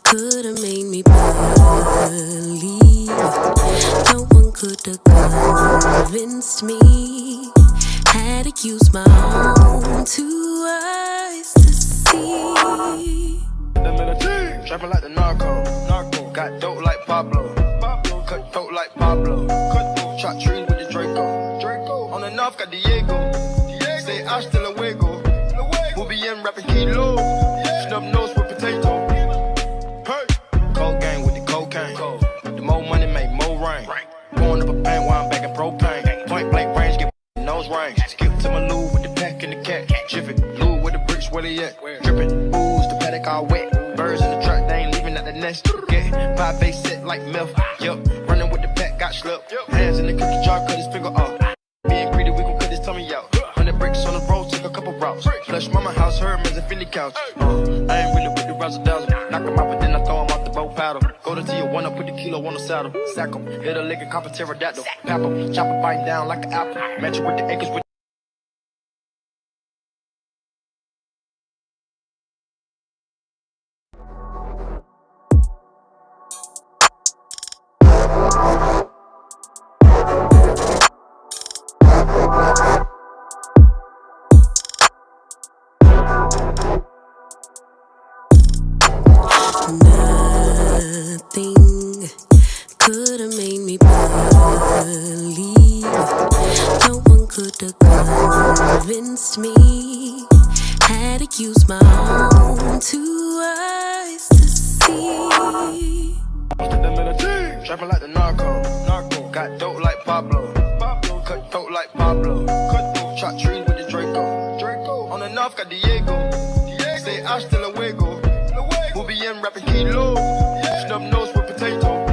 could have made me believe. No one could have convinced me. Had to use my own two eyes to see. Trapping like the narco. Got dope like Pablo. Cut throat like Pablo. Chop trees with the Draco. On the north got Diego. Say hasta luego. We'll be in rapping kilo. Snub nose with potato. Hey. Cold gang with the cocaine. The more money make more rain. Going up a bank while I'm back in propane. Point blank range, get nose range. Skip to my loo with the pack and the cat. Jiffy, loo with the bricks, where they at? Drippin', ooze, the paddock all wet. Birds in the truck, they ain't leaving at the nest. Get 5 face set like milk. Yup, running with the pack, got slipped. Hands in the cookie jar, cut his finger off. Being greedy, we gon' cut his tummy out. 100 bricks on the road, took a couple routes. Flush mama house, Hermes and Philly couch. I ain't really with the razzle dazzle. Knock him out, but then I throw him off the boat paddle. Go to Tijuana, put the kilo on the saddle. Sack him, hit a lick and cop a pterodactyl. Pap him, chop a bite down like an apple. Match it with the acres with Nothing could have made me believe. No one could have convinced me. Had to use my own two eyes to see. Trapping like the narco. Got dope like Pablo. Cut throat like Pablo. Chop trees with the Draco. On the north got Diego. Say hasta luego. We'll be in rapping kilo. Snub nose with potato.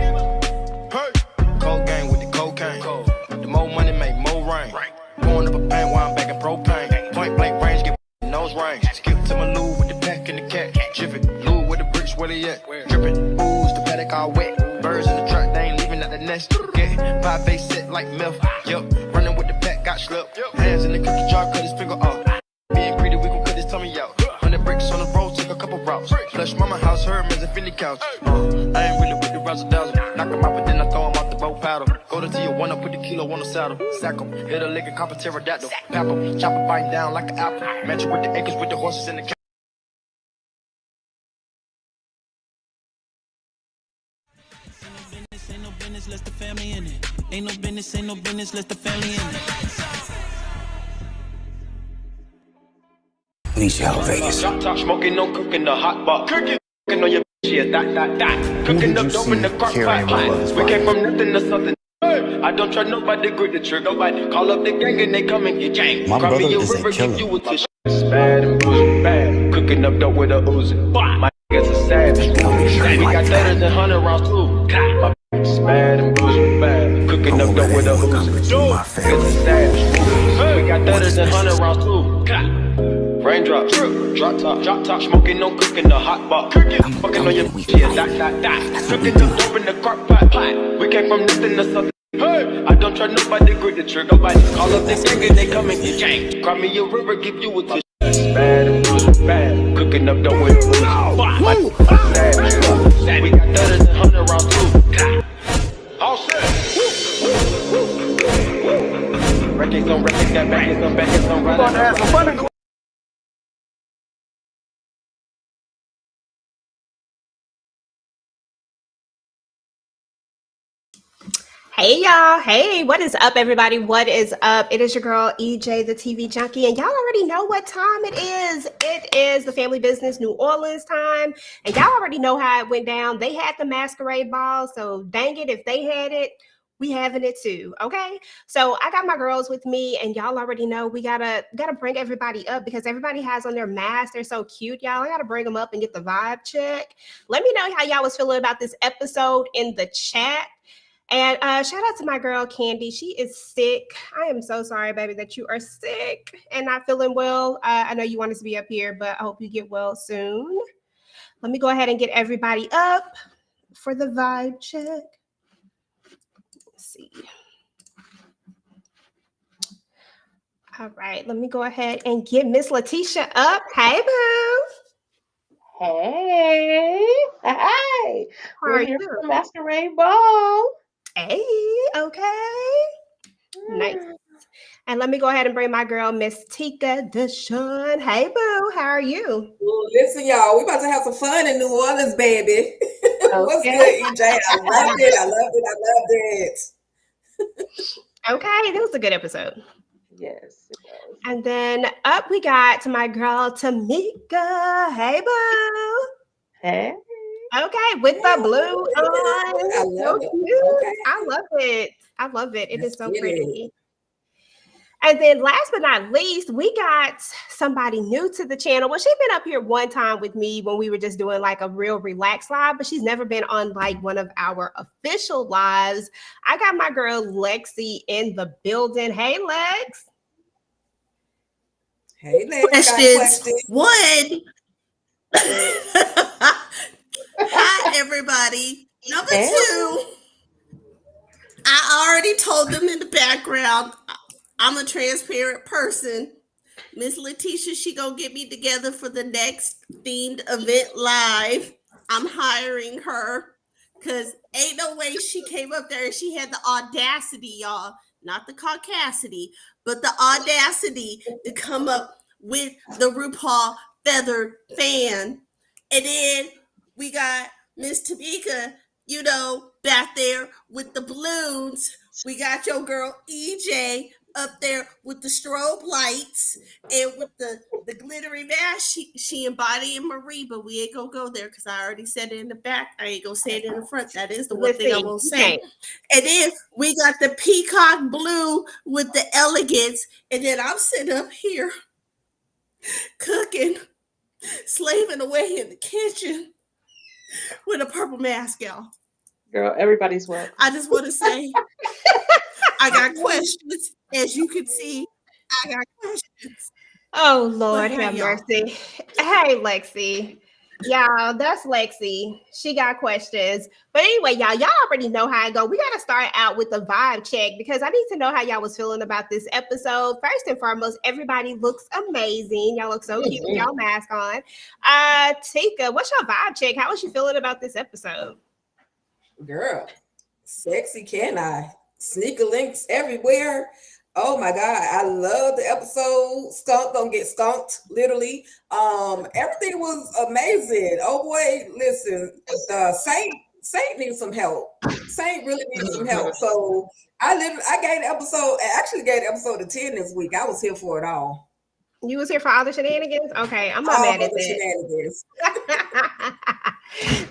Hey. Cold gang with the cocaine. The more money make more rain. Going up a bank while I'm back in propane. Point blank range, get nose range. Skip to my loo with the pack and the cat. Jiffy, loo with the bricks, where they at? Drippin', ooze, the paddock all wet. Birds in the truck, they ain't leaving at the nest. Get 5 face set like milk. Yup, running with the pack, got slipped. Hands in the cookie jar, cut his finger off. Being greedy, we gon' cut his tummy out. 100 bricks on the road, took a couple routes. Flush mama house, Hermes and Philly couch. I ain't really with the razzle dazzle. Knock him out, but then I throw him off the boat paddle. Go to Tijuana, put the kilo on the saddle. Sack him, hit a lick and cop a pterodactyl. Pap him, chop a bite down like an apple. Match it with the acres with the horses and the cow. Ain't no business, less the family in it. Ain't no business, less the family in it. Nisha out Vegas. Top smoking, no cooking, the hot pot. Cooking on your yeah, that. Cooking up dope in the crock pot. We came from nothing to something. I don't try nobody, grip the trigger. Nobody call up the gang and they come and get jank. My brother is a give killer. you a tissue. Bad and bullshit, bad. Cooking up dope with a Uzi. My niggas a savage. We got 30s and 100 rounds too. My is bad and bullshit, bad. Cooking up dope with a Uzi. My niggas a savage. We got 30s and 100 rounds too. Raindrops, drop top, smoking, no cooking, the hot pot. Fucking on your yeah, that. Cooking up dope in the crock pot. We came from nothing to something. Hey, I don't try nobody, grip the trigger. Nobody call up the gang and they come and get jank. Cry me a river, give you a tissue. Bad and bullshit, bad. Cooking up dope with a Uzi. We got 30s and 100 rounds too. All set. Records on records, got backers on backers on right. Gonna have some fun. Hey y'all, hey, what is up everybody? What is up? It is your girl EJ the TV Junkie, and y'all already know what time it is. It is the Family Business New Orleans time, and y'all already know how it went down. They had the masquerade ball, so dang it, if they had it, we having it too. Okay, so I got my girls with me, and y'all already know we gotta bring everybody up because everybody has on their masks. They're so cute, y'all. I gotta bring them up and get the vibe check. Let me know how y'all was feeling about this episode in the chat. And shout out to my girl, Candy. She is sick. I am so sorry, baby, that you are sick and not feeling well. I know you want us to be up here, but I hope you get well soon. Let me go ahead and get everybody up for the vibe check. Let's see. All right, let me go ahead and get Miss Letitia up. Hey, boo. Hey. Hey. How We're are here you? for Masquerade Ball. Hey, okay. Nice. And let me go ahead and bring my girl, Miss Tika Deshawn. Hey, boo. How are you? Listen, y'all, we about to have some fun in New Orleans, baby. What's Okay. good, EJ? I loved it. I loved it. I loved it. Okay, that was a good episode. Yes, it was. And then up we got to my girl, Tamika. Hey, boo. Hey. Okay, with the blue on. I So love it. cute. Okay. I love it. I love it. It is Let's so get it. pretty. And then last but not least, we got somebody new to the channel. Well, she's been up here one time with me when we were just doing like a real relaxed live, but she's never been on like one of our official lives. I got my girl Lexi in the building. Hey, Lex. Hey, Lex, got Questions. questions. One. Hi, everybody. Number Hey. two, I already told them in the background, I'm a transparent person. Miss Letitia, she gonna get me together for the next themed event live. I'm hiring her because ain't no way she came up there and she had the audacity, y'all, not the caucasity, but the audacity to come up with the RuPaul feathered fan. And then we got Miss Tamika, back there with the balloons. We got your girl EJ up there with the strobe lights and with the glittery mask. She embodying Marie, but we ain't gonna go there because I already said it in the back. I ain't gonna say it in the front. That is the one thing I Listen, won't you say. can't. And then we got the peacock blue with the elegance, and then I'm sitting up here cooking, slaving away in the kitchen with a purple mask, y'all. Girl, everybody's welcome. I just want to say I got questions. As you can see, I got questions. Oh, Lord, But hey, have y'all. mercy. Hey, Lexi. Y'all, that's Lexi. She got questions. But anyway, y'all already know how I go. We got to start out with the vibe check because I need to know how y'all was feeling about this episode. First and foremost, everybody looks amazing. Y'all look so cute with y'all mask on. Tika, what's your vibe check? How was you feeling about this episode? Girl, sexy can I? Sneaker links everywhere. Oh my God, I love the episode. Skunk gonna get skunked, literally. Everything was amazing. Oh boy, listen, Saint needs some help. Saint really needs some help. So I gave the episode, I actually gave the episode a 10 this week. I was here for it all. You was here for all the shenanigans? Okay, I'm not All mad of at the that. shenanigans.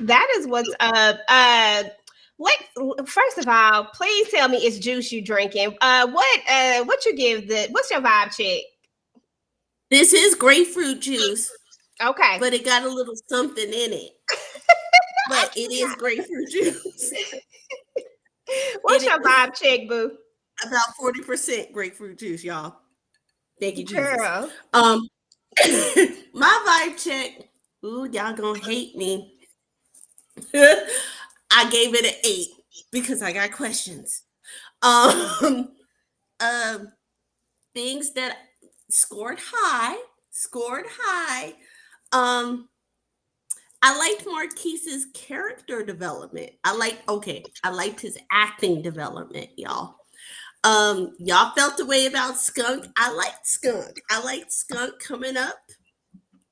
That is what's up. First of all, please tell me it's juice you drinking. What you give what's your vibe check? This is grapefruit juice, Okay. but it got a little something in it. But it is grapefruit juice. What's It your is vibe check, boo? about 40% grapefruit juice, y'all. Thank you, Jesus. Girl. My vibe check. Ooh, y'all gonna hate me. I gave it an 8 because I got questions. Um, things that scored high. I liked Marquise's character development. I liked his acting development, y'all. Y'all felt the way about Skunk. I liked Skunk coming up.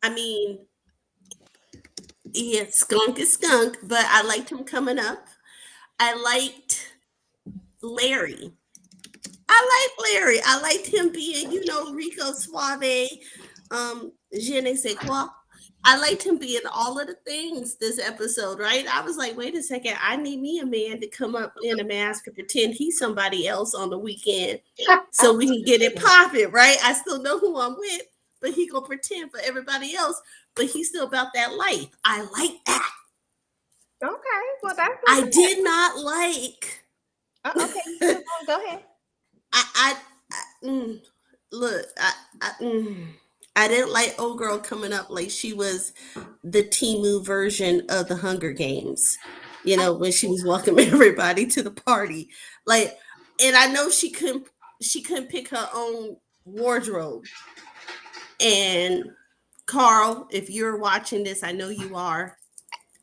I mean, yeah, Skunk is Skunk, but I liked him coming up. I liked Larry. I liked him being, Rico Suave, je ne sais quoi. I liked him being all of the things this episode, right? I was like, wait a second, I need me a man to come up in a mask and pretend he's somebody else on the weekend so we can get it popping, right? I still know who I'm with, but he gonna pretend for everybody else, but he's still about that life. I like that. Okay. Well, that's I did not like. okay. Go ahead. Look, I didn't like old girl coming up like she was the Timu version of the Hunger Games. When she was welcoming everybody to the party, like, and I know she couldn't pick her own wardrobe, and Carl, if you're watching this, I know you are.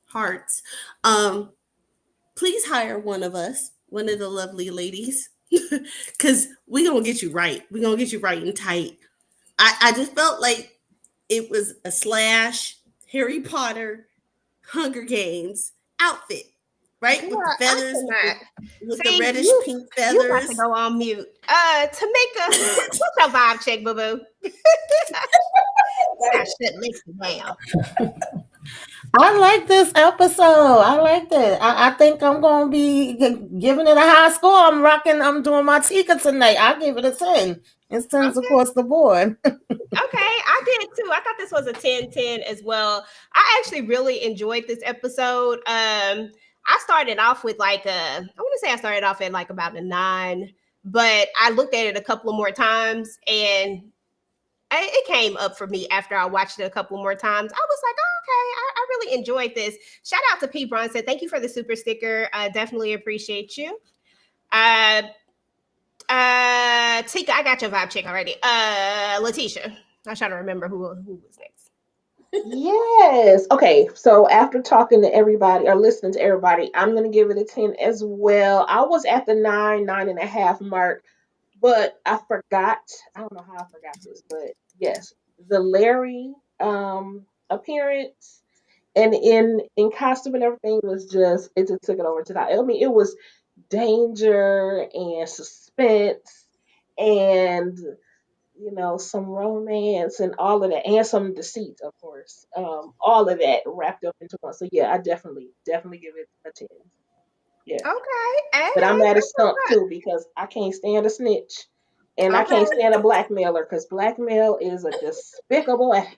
Hearts. Um, Please hire one of us, one of the lovely ladies, because we're gonna get you right. We're gonna get you right and tight. I just felt like it was a slash Harry Potter Hunger Games outfit, right? With the Girl, I feathers, cannot. with the See, reddish pink you about to feathers. go on mute. Tamika, what's your vibe check, boo boo? I should listen down. I like this episode. I liked it. I think I'm gonna be giving it a high score. I'm doing my Tika tonight. I give it a 10. It's 10s Okay. across the board. Okay, I did too. I thought this was a 10-10 as well. I actually really enjoyed this episode. I started off with like I want to say I started off at like about a 9, but I looked at it a couple of more times and it came up for me after I watched it a couple more times. I was like, oh, okay, I really enjoyed this. Shout out to P. Bronson. Thank you for the super sticker. I definitely appreciate you. Tika, I got your vibe check already. Letitia. I was trying to remember who was next. Yes. Okay. So after talking to everybody or listening to everybody, I'm gonna give it a 10 as well. I was at the 9.5 mark, but I forgot. I don't know how I forgot this, but yes, the Larry appearance and in costume and everything was just it just took it over to that. I mean, it was danger and suspense and some romance and all of that, and some deceit, of course. All of that wrapped up into one. So yeah, I definitely give it a 10. Yeah. Okay. Hey, But I'm mad at that's what's Skunk too because I can't stand a snitch. And I up. can't stand a blackmailer because blackmail is a despicable act.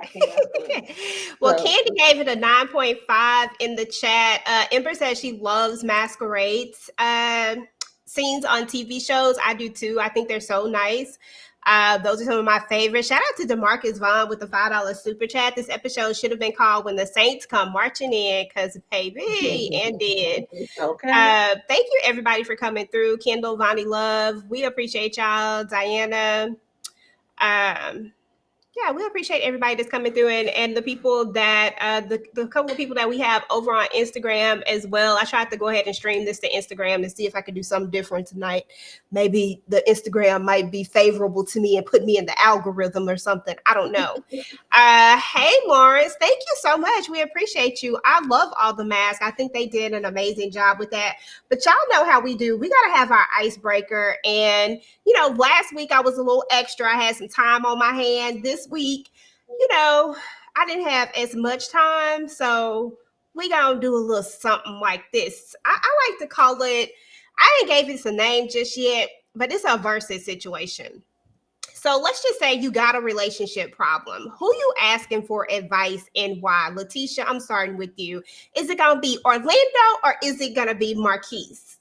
I cannot stand it. Okay. Well, So Candy gave it a 9.5 in the chat. Ember says she loves masquerades scenes on TV shows. I do too. I think they're so nice. Those are some of my favorites. Shout out to Demarcus Vaughn with the $5 super chat. This episode should have been called When the Saints Come Marching In, because baby, and did. okay. Thank you everybody for coming through. Kendall, Vonnie Love, we appreciate y'all. Diana, yeah, we appreciate everybody that's coming through and the people that the couple of people that we have over on Instagram as well. I tried to go ahead and stream this to Instagram to see if I could do something different tonight. Maybe the Instagram might be favorable to me and put me in the algorithm or something. I don't know. Hey Lawrence, thank you so much. We appreciate you. I love all the masks. I think they did an amazing job with that. But y'all know how we do. We gotta have our icebreaker. And last week I was a little extra. I had some time on my hand. This week, I didn't have as much time. So we gonna do a little something like this. I like to call it, I ain't gave it a name just yet, but it's a versus situation. So let's just say you got a relationship problem. Who you asking for advice and why? Letitia, I'm starting with you. Is it gonna be Orlando or is it gonna be Marquise?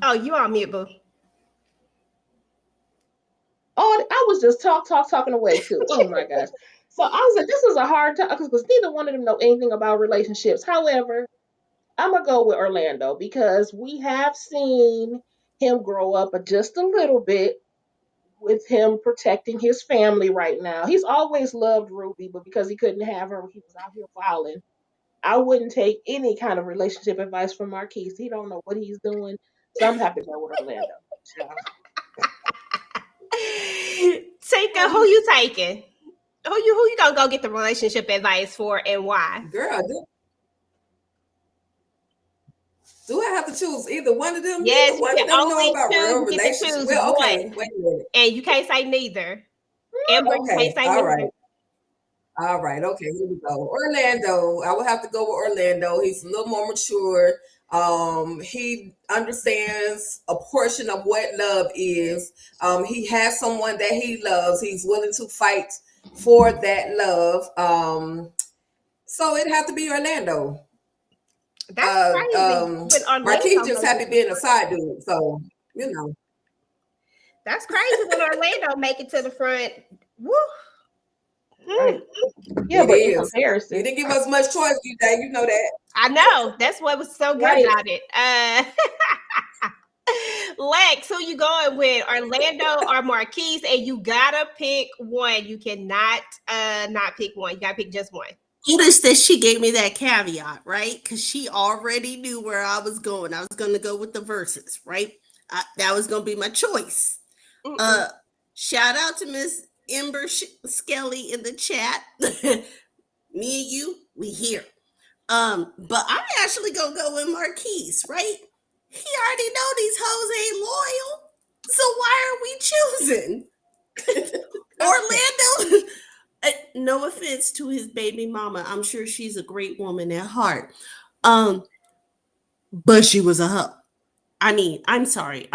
Oh, you on mute, boo. Oh, I was just talking away too. Oh my gosh. So I was like, this is a hard time because neither one of them know anything about relationships. However, I'm gonna go with Orlando because we have seen him grow up just a little bit with him protecting his family right now. He's always loved Ruby, but because he couldn't have her, he was out here wilding. I wouldn't take any kind of relationship advice from Marquise. He don't know what he's doing. So I'm happy to go with Orlando. So, Tika, who you taking? Who you gonna go get the relationship advice for and why? Girl, do I have to choose either one of them? Yes, Neither you one can of them know only about choose. real You get to relationships. choose Well, okay, one, wait a minute. and you can't say neither. Amber, you Okay, can't say all neither. right. All right, okay, here we go. Orlando. I would have to go with Orlando. He's a little more mature. He understands a portion of what love is. He has someone that he loves. He's willing to fight for that love. So it'd have to be Orlando. That's crazy. When Marquise Orlando just goes happy to the being a front. side dude. So, you know. That's crazy when Orlando make it to the front. Woo. Right. Yeah, It but in is. You comparison, didn't give us much choice, DJ. You know that. I know. That's what was so good right? about it. Lex, who you going with? Orlando or Marquise? And you gotta pick one. You cannot not pick one. You gotta pick just one. Notice that she gave me that caveat, right? Because she already knew where I was going. I was going to go with the verses, right? That was going to be my choice. Mm-mm. Shout out to Miss Ember Skelly in the chat. Me and you, we here. But I'm actually gonna go with Marquise, right? He already know these hoes ain't loyal, so why are we choosing Orlando? No offense to his baby mama, I'm sure she's a great woman at heart. But she was a hoe. I mean, I'm sorry.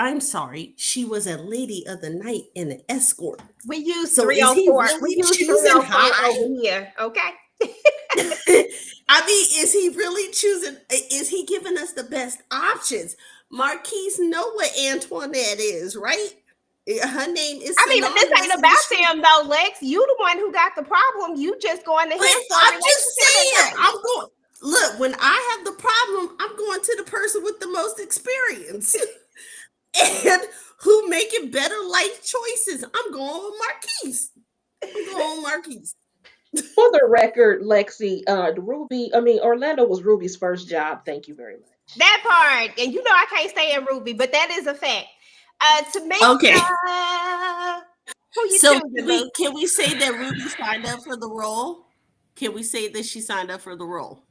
She was a lady of the night and an escort. We use So is he 304. We really use choosing 304 high? over here. Okay. I mean, is he really choosing? Is he giving us the best options? Marquise know what Antoinette is, right? Her name is I mean, but this synonymous ain't in the about street. them though, Lex. You the one who got the problem. You just going to But him for a I'm just relationship saying, advice. I'm going. Look, when I have the problem, I'm going to the person with the most experience and who making better life choices. I'm going with Marquise. For the record, Lexi, Orlando was Ruby's first job. Thank you very much. That part, and you know I can't stay in Ruby, but that is a fact. Okay. Tamika, who you So choosing, boo? can we say that Ruby signed up for the role? Can we say that she signed up for the role?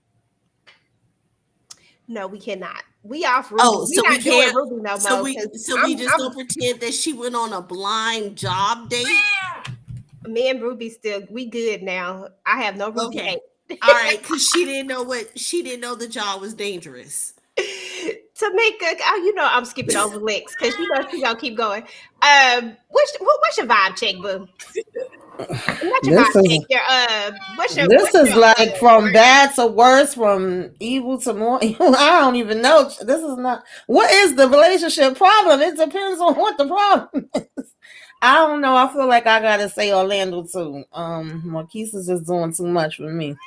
No, we cannot. We off Ruby. Oh, We so we not doing can't. Ruby no So more. we 'Cause so we just gonna pretend that she went on a blind job date. Me and Ruby still we good now. I have no Ruby Okay. hate. All right, because she didn't know the job was dangerous. Tamika, oh, you know I'm skipping over Lex because you know she gonna keep going. What's your vibe check, boo? Not your vibe This is check. What's your this is like from word? bad to worse, from evil to more evil. I don't even know. This is not. What is the relationship problem? It depends on what the problem is. I don't know. I feel like I gotta say Orlando too. Marquise is just doing too much for me.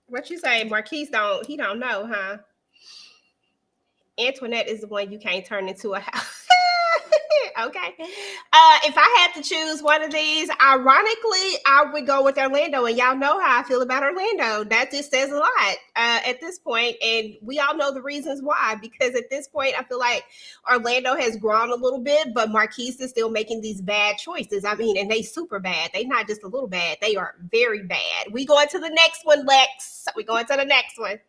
What you say, Marquise? Don't know, huh? Antoinette is the one you can't turn into a house. Okay. If I had to choose one of these, ironically, I would go with Orlando. And y'all know how I feel about Orlando. That just says a lot at this point. And we all know the reasons why. Because at this point, I feel like Orlando has grown a little bit, but Marquise is still making these bad choices. I mean, and they super bad. They not just a little bad. They are very bad. We going to the next one, Lex. We going to the next one.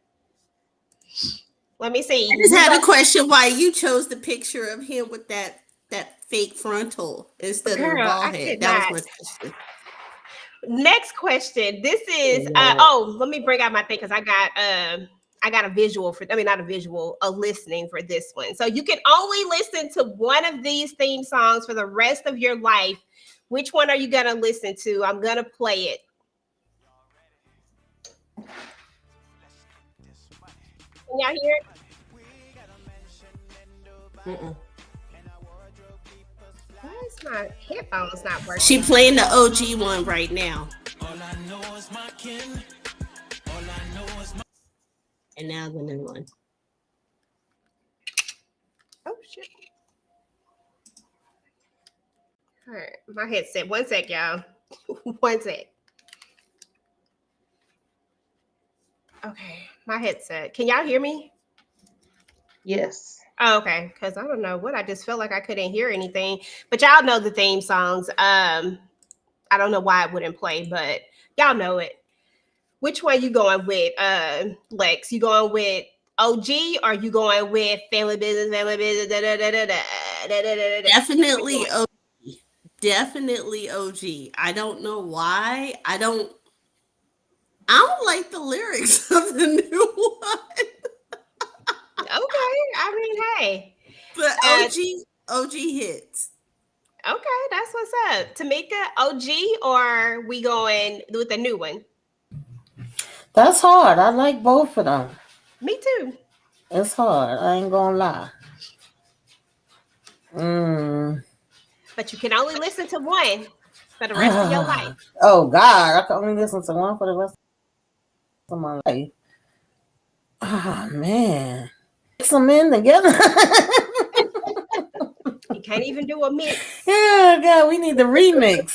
Let me see. I just had a question why you chose the picture of him with that fake frontal instead of the Girl, bald I head. could That was not. my question. Next question. This is let me bring out my thing because I got a visual for not a visual, a listening for this one. So you can only listen to one of these theme songs for the rest of your life. Which one are you gonna listen to? I'm gonna play it. Can y'all hear it? Mm-mm. Why is my headphones not working? She playing the OG one right now. And now the new one. Oh shit. All right, my headset. One sec, y'all. One sec. Okay, my headset. Can y'all hear me? Yes. Oh, okay, because I don't know what I just felt like I couldn't hear anything. But y'all know the theme songs. I don't know why it wouldn't play, but y'all know it. Which one you going with, Lex? You going with OG or you going with Family Business? Definitely OG. Definitely OG. I don't know why. I don't like the lyrics of the new one. Okay, I mean, hey. But OG hits. Okay, that's what's up. Tamika, OG, or we going with the new one? That's hard. I like both of them. Me too. It's hard. I ain't gonna lie. But you can only listen to one for the rest of your life. Oh God, I can only listen to one for the rest of my life. Oh man, mix them in together. You can't even do a mix. Yeah, God, we need the remix.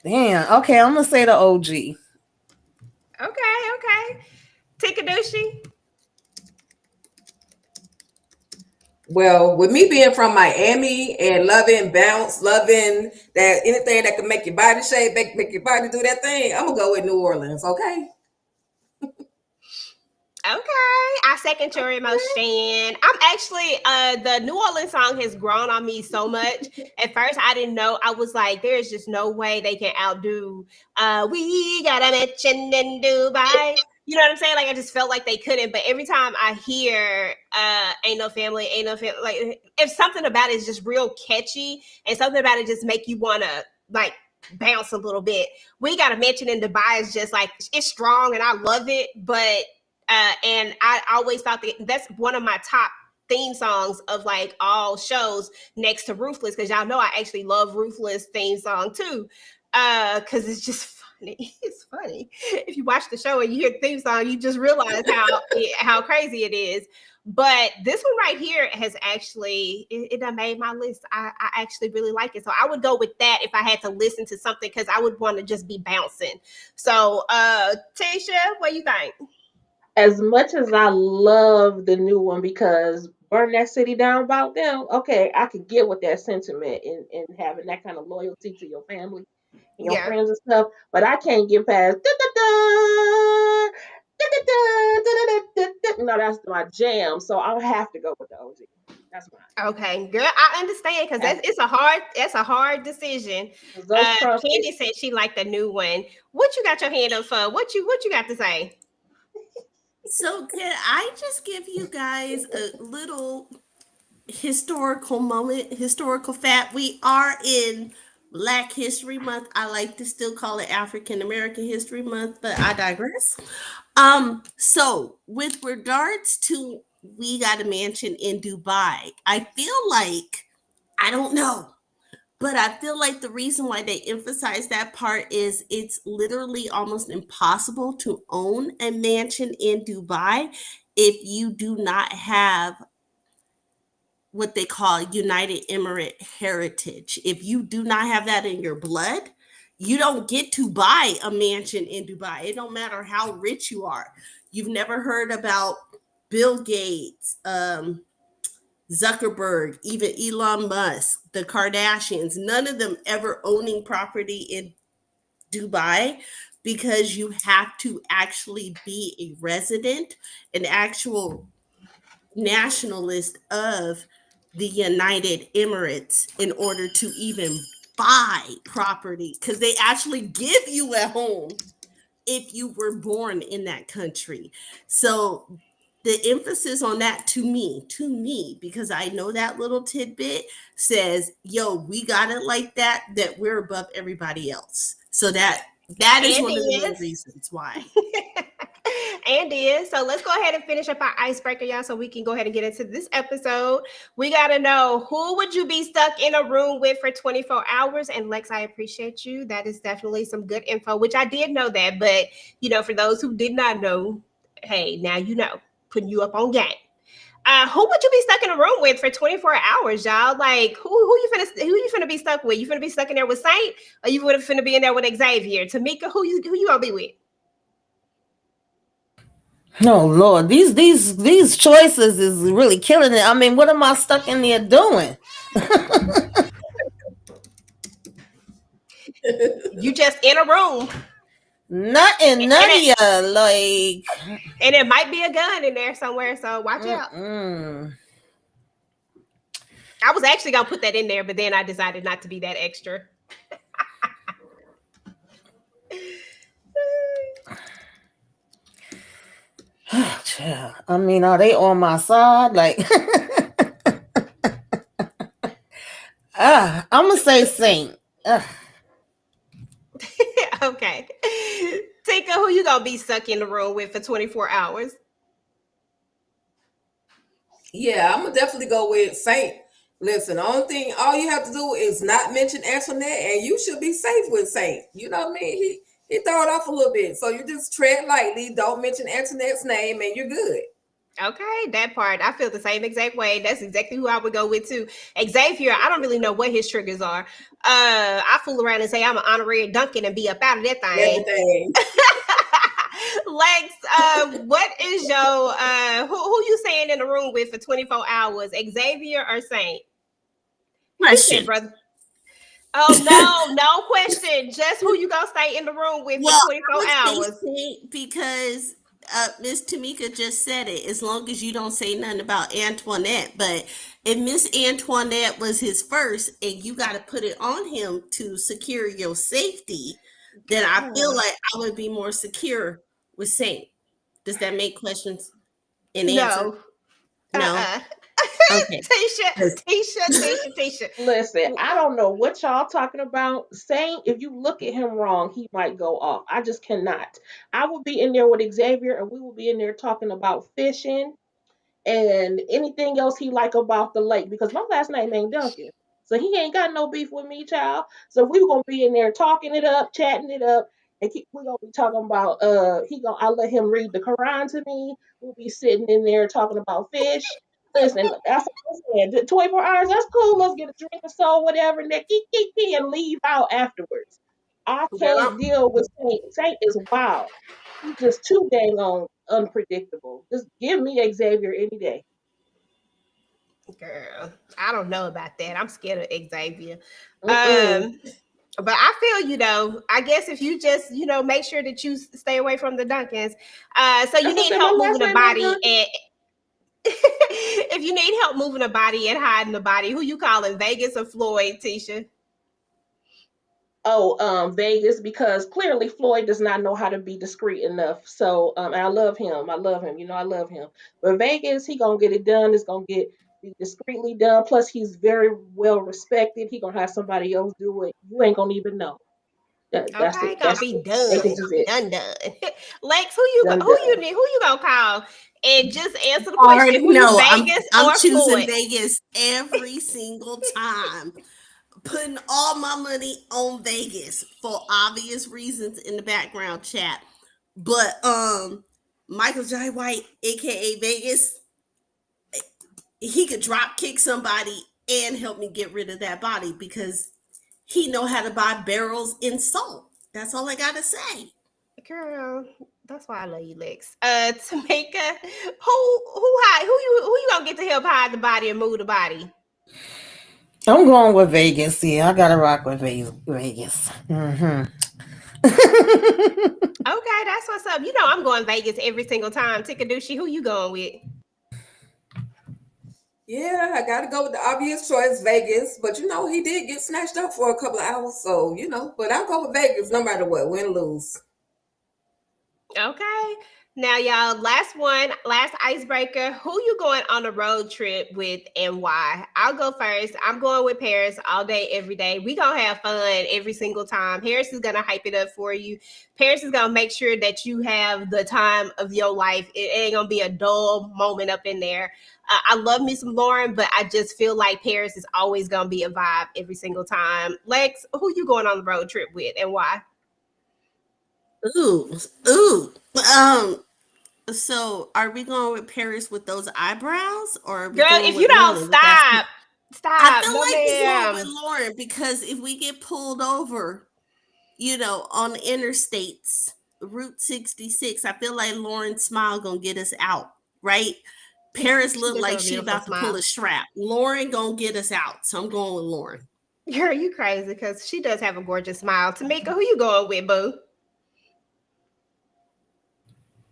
Damn. Okay, I'm gonna say the OG. Okay. Tikadushi. Well, with me being from Miami and loving bounce, loving that anything that can make your body shake, make your body do that thing, I'm gonna go with New Orleans. Okay. Okay, I second your emotion. I'm actually the New Orleans song has grown on me so much. At first, I didn't know. I was like, there's just no way they can outdo. We got a mention in Dubai. You know what I'm saying? Like I just felt like they couldn't. But every time I hear "Ain't No Family," "Ain't No Family," like if something about it is just real catchy and something about it just make you wanna like bounce a little bit. We got a mention in Dubai is just like it's strong and I love it, but and I always thought that that's one of my top theme songs of like all shows next to Ruthless, because y'all know I actually love Ruthless theme song too, because it's just funny. It's funny if you watch the show and you hear the theme song, you just realize how crazy it is. But this one right here has actually it done made my list. I actually really like it, so I would go with that if I had to listen to something, because I would want to just be bouncing. So Tisha, what do you think? As much as I love the new one because burn that city down about them, okay, I could get with that sentiment and having that kind of loyalty to your family and your Yeah. friends and stuff. But I can't get past no, that's my jam. So I'll have to go with the OG. That's mine. Okay, girl, I understand because that's a hard decision. 'Cause those trumpets. Candy said she liked the new one. What you got your hand up for? What you got to say? So can I just give you guys a little historical moment, historical fact? We are in Black History Month. I like to still call it African American History Month, but I digress. So with regards to we got a mansion in Dubai, I feel like I don't know. But I feel like the reason why they emphasize that part is it's literally almost impossible to own a mansion in Dubai if you do not have what they call United Emirate heritage. If you do not have that in your blood, you don't get to buy a mansion in Dubai. It don't matter how rich you are. You've never heard about Bill Gates, Zuckerberg, even Elon Musk, the Kardashians, none of them ever owning property in Dubai, because you have to actually be a resident, an actual nationalist of the United Emirates in order to even buy property, because they actually give you a home if you were born in that country. So the emphasis on that to me, because I know that little tidbit says, yo, we got it like that, that we're above everybody else. So that is And one of the main is. reasons why. And is. So let's go ahead and finish up our icebreaker, y'all, so we can go ahead and get into this episode. We got to know, who would you be stuck in a room with for 24 hours? And Lex, I appreciate you. That is definitely some good info, which I did know that. But, for those who did not know, hey, now you know, putting you up on game. Who would you be stuck in a room with for 24 hours, y'all? Like, who you finna be stuck with? You finna be stuck in there with Saint, or you would finna be in there with Xavier? Tamika, who you gonna be with? No, Lord, these choices is really killing it. I mean, what am I stuck in there doing? You just in a room, Nothing, none and of ya. Like, it might be a gun in there somewhere, so watch out. I was actually gonna put that in there, but then I decided not to be that extra. I mean, are they on my side? Like, I'm gonna say Saint. Okay, Tika, who you gonna be stuck in the room with for 24 hours? Yeah, I'm gonna definitely go with Saint. Listen, all you have to do is not mention Antoinette, and you should be safe with Saint. You know what I mean? He throw it off a little bit, so you just tread lightly. Don't mention Antoinette's name, and you're good. Okay, that part. I feel the same exact way. That's exactly who I would go with too. Xavier, I don't really know what his triggers are. I fool around and say I'm an honorary Duncan and be up out of that thing. Everything. Lex, what is your who you saying in the room with for 24 hours? Xavier or Saint? Question. Brother. Oh no question. Just who you gonna stay in the room with for 24 hours? Because Miss Tamika just said it. As long as you don't say nothing about Antoinette, but if Miss Antoinette was his first, and you got to put it on him to secure your safety, then I feel like I would be more secure with Saint. Does that make questions and answer? No. Okay. Tisha. Listen, I don't know what y'all talking about. Saying if you look at him wrong, he might go off. I just cannot. I will be in there with Xavier, and we will be in there talking about fishing and anything else he like about the lake because my last name ain't Duncan. So he ain't got no beef with me, child. So we were gonna be in there talking it up, chatting it up, and we're gonna be talking about I'll let him read the Quran to me. We'll be sitting in there talking about fish. Listen, that's what I said. 24 hours, that's cool. Let's get a drink or so, whatever, and then and leave out afterwards. I can't deal with Saint. Saint is wild. He's just too dang on unpredictable. Just give me Xavier any day. Girl, I don't know about that. I'm scared of Xavier. Mm-mm. But I feel you though. I guess if you just, make sure that you stay away from the Duncans. So you That's what I need said. My help last moving a name ain't body Duncan. and if you need help moving a body and hiding the body, who you calling, Vegas or Floyd, Tisha? Oh, Vegas, because clearly Floyd does not know how to be discreet enough. So, and I love him. I love him. I love him. But Vegas, he gonna get it done. It's gonna be discreetly done. Plus, he's very well respected. He gonna have somebody else do it. You ain't gonna even know. That's Okay, it. gonna be done. Vegas is it. Done. Lex, who you Done who done. you need? Who you gonna call? And just answer the I already question: Who you, know. Vegas I'm or choosing Floyd? Vegas every single time. Putting all my money on Vegas for obvious reasons in the background chat. But Michael J. White, aka Vegas, he could drop kick somebody and help me get rid of that body because he know how to buy barrels in salt. That's all I gotta say. Girl, that's why I love you, Lex. Tamika, who you gonna get to help hide the body and move the body? I'm going with Vegas. Yeah, I gotta rock with Vegas. Mm-hmm. Okay, that's what's up. I'm going Vegas every single time. Tikadushi, who you going with? Yeah, I gotta go with the obvious choice, Vegas. But he did get snatched up for a couple of hours, so But I'll go with Vegas no matter what, win or lose. Okay. Now, y'all, last icebreaker. Who you going on a road trip with and why? I'll go first. I'm going with Paris all day, every day. We gonna have fun every single time. Paris is gonna hype it up for you. Paris is gonna make sure that you have the time of your life. It ain't gonna be a dull moment up in there. I love me some Lauren, but I just feel like Paris is always gonna be a vibe every single time. Lex, who you going on the road trip with and why? Ooh. So are we going with Paris with those eyebrows, or are we Girl, going if you with don't Lauren with that? I stop, feel no like we're going with ma'am. Lauren because if we get pulled over, on the interstates, Route 66, I feel like Lauren's smile gonna get us out, right? Paris She look does like have a she beautiful about to pull smile. a strap. Lauren gonna get us out, so I'm going with Lauren. Girl, you crazy because she does have a gorgeous smile. Tamika, who you going with, boo?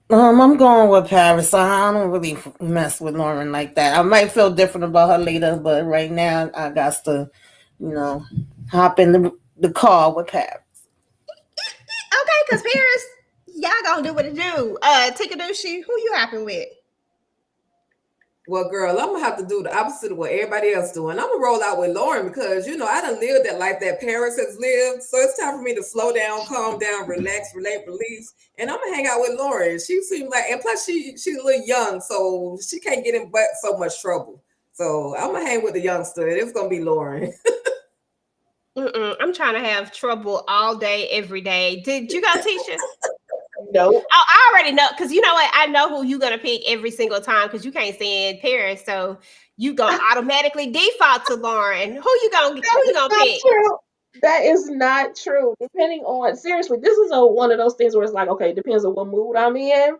I'm going with Paris. I don't really mess with Lauren like that. I might feel different about her later, but right now I got to, you know, hop in the car with Paris. Okay, because Paris, y'all gonna do what it do. Tikadushi, who you happen with? Well, girl, I'm gonna have to do the opposite of what everybody else doing. I'm gonna roll out with Lauren because I done lived that life that Paris has lived. So it's time for me to slow down, calm down, relax, relate, release. And I'm gonna hang out with Lauren. She seems like, and plus she's a little young, so she can't get in but so much trouble. So I'm gonna hang with the youngster. It's gonna be Lauren. I'm trying to have trouble all day, every day. Did you go, Tisha? No. Oh, I already know, because you know what? I know who you're gonna pick every single time, because you can't stand Paris, so you gonna automatically default to Lauren. Who you gonna Not pick? true. That is not true. Depending on seriously, this is one of those things where it's like, okay, depends on what mood I'm in.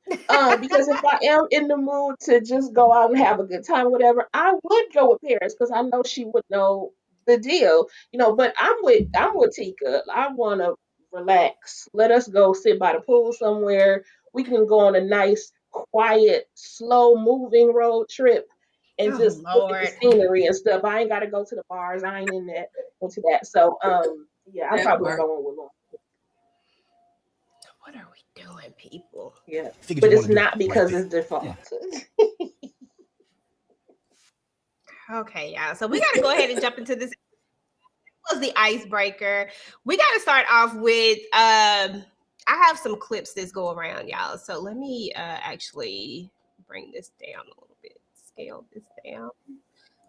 Because if I am in the mood to just go out and have a good time, whatever, I would go with Paris because I know she would know the deal, But I'm with Tika. I want to relax. Let us go sit by the pool somewhere. We can go on a nice, quiet, slow moving road trip and Oh just look at the Lord. scenery and stuff. I ain't got to go to the bars. I ain't into that. So yeah, I'm That probably part. going with Lauren. What are we doing, people? Yeah, Figured but you it's want to do not the right because thing. it's default. Yeah. Okay, y'all. So we got to go ahead and jump into this. Was the icebreaker. We got to start off with I have some clips that go around, y'all. So let me actually bring this down a little bit, scale this down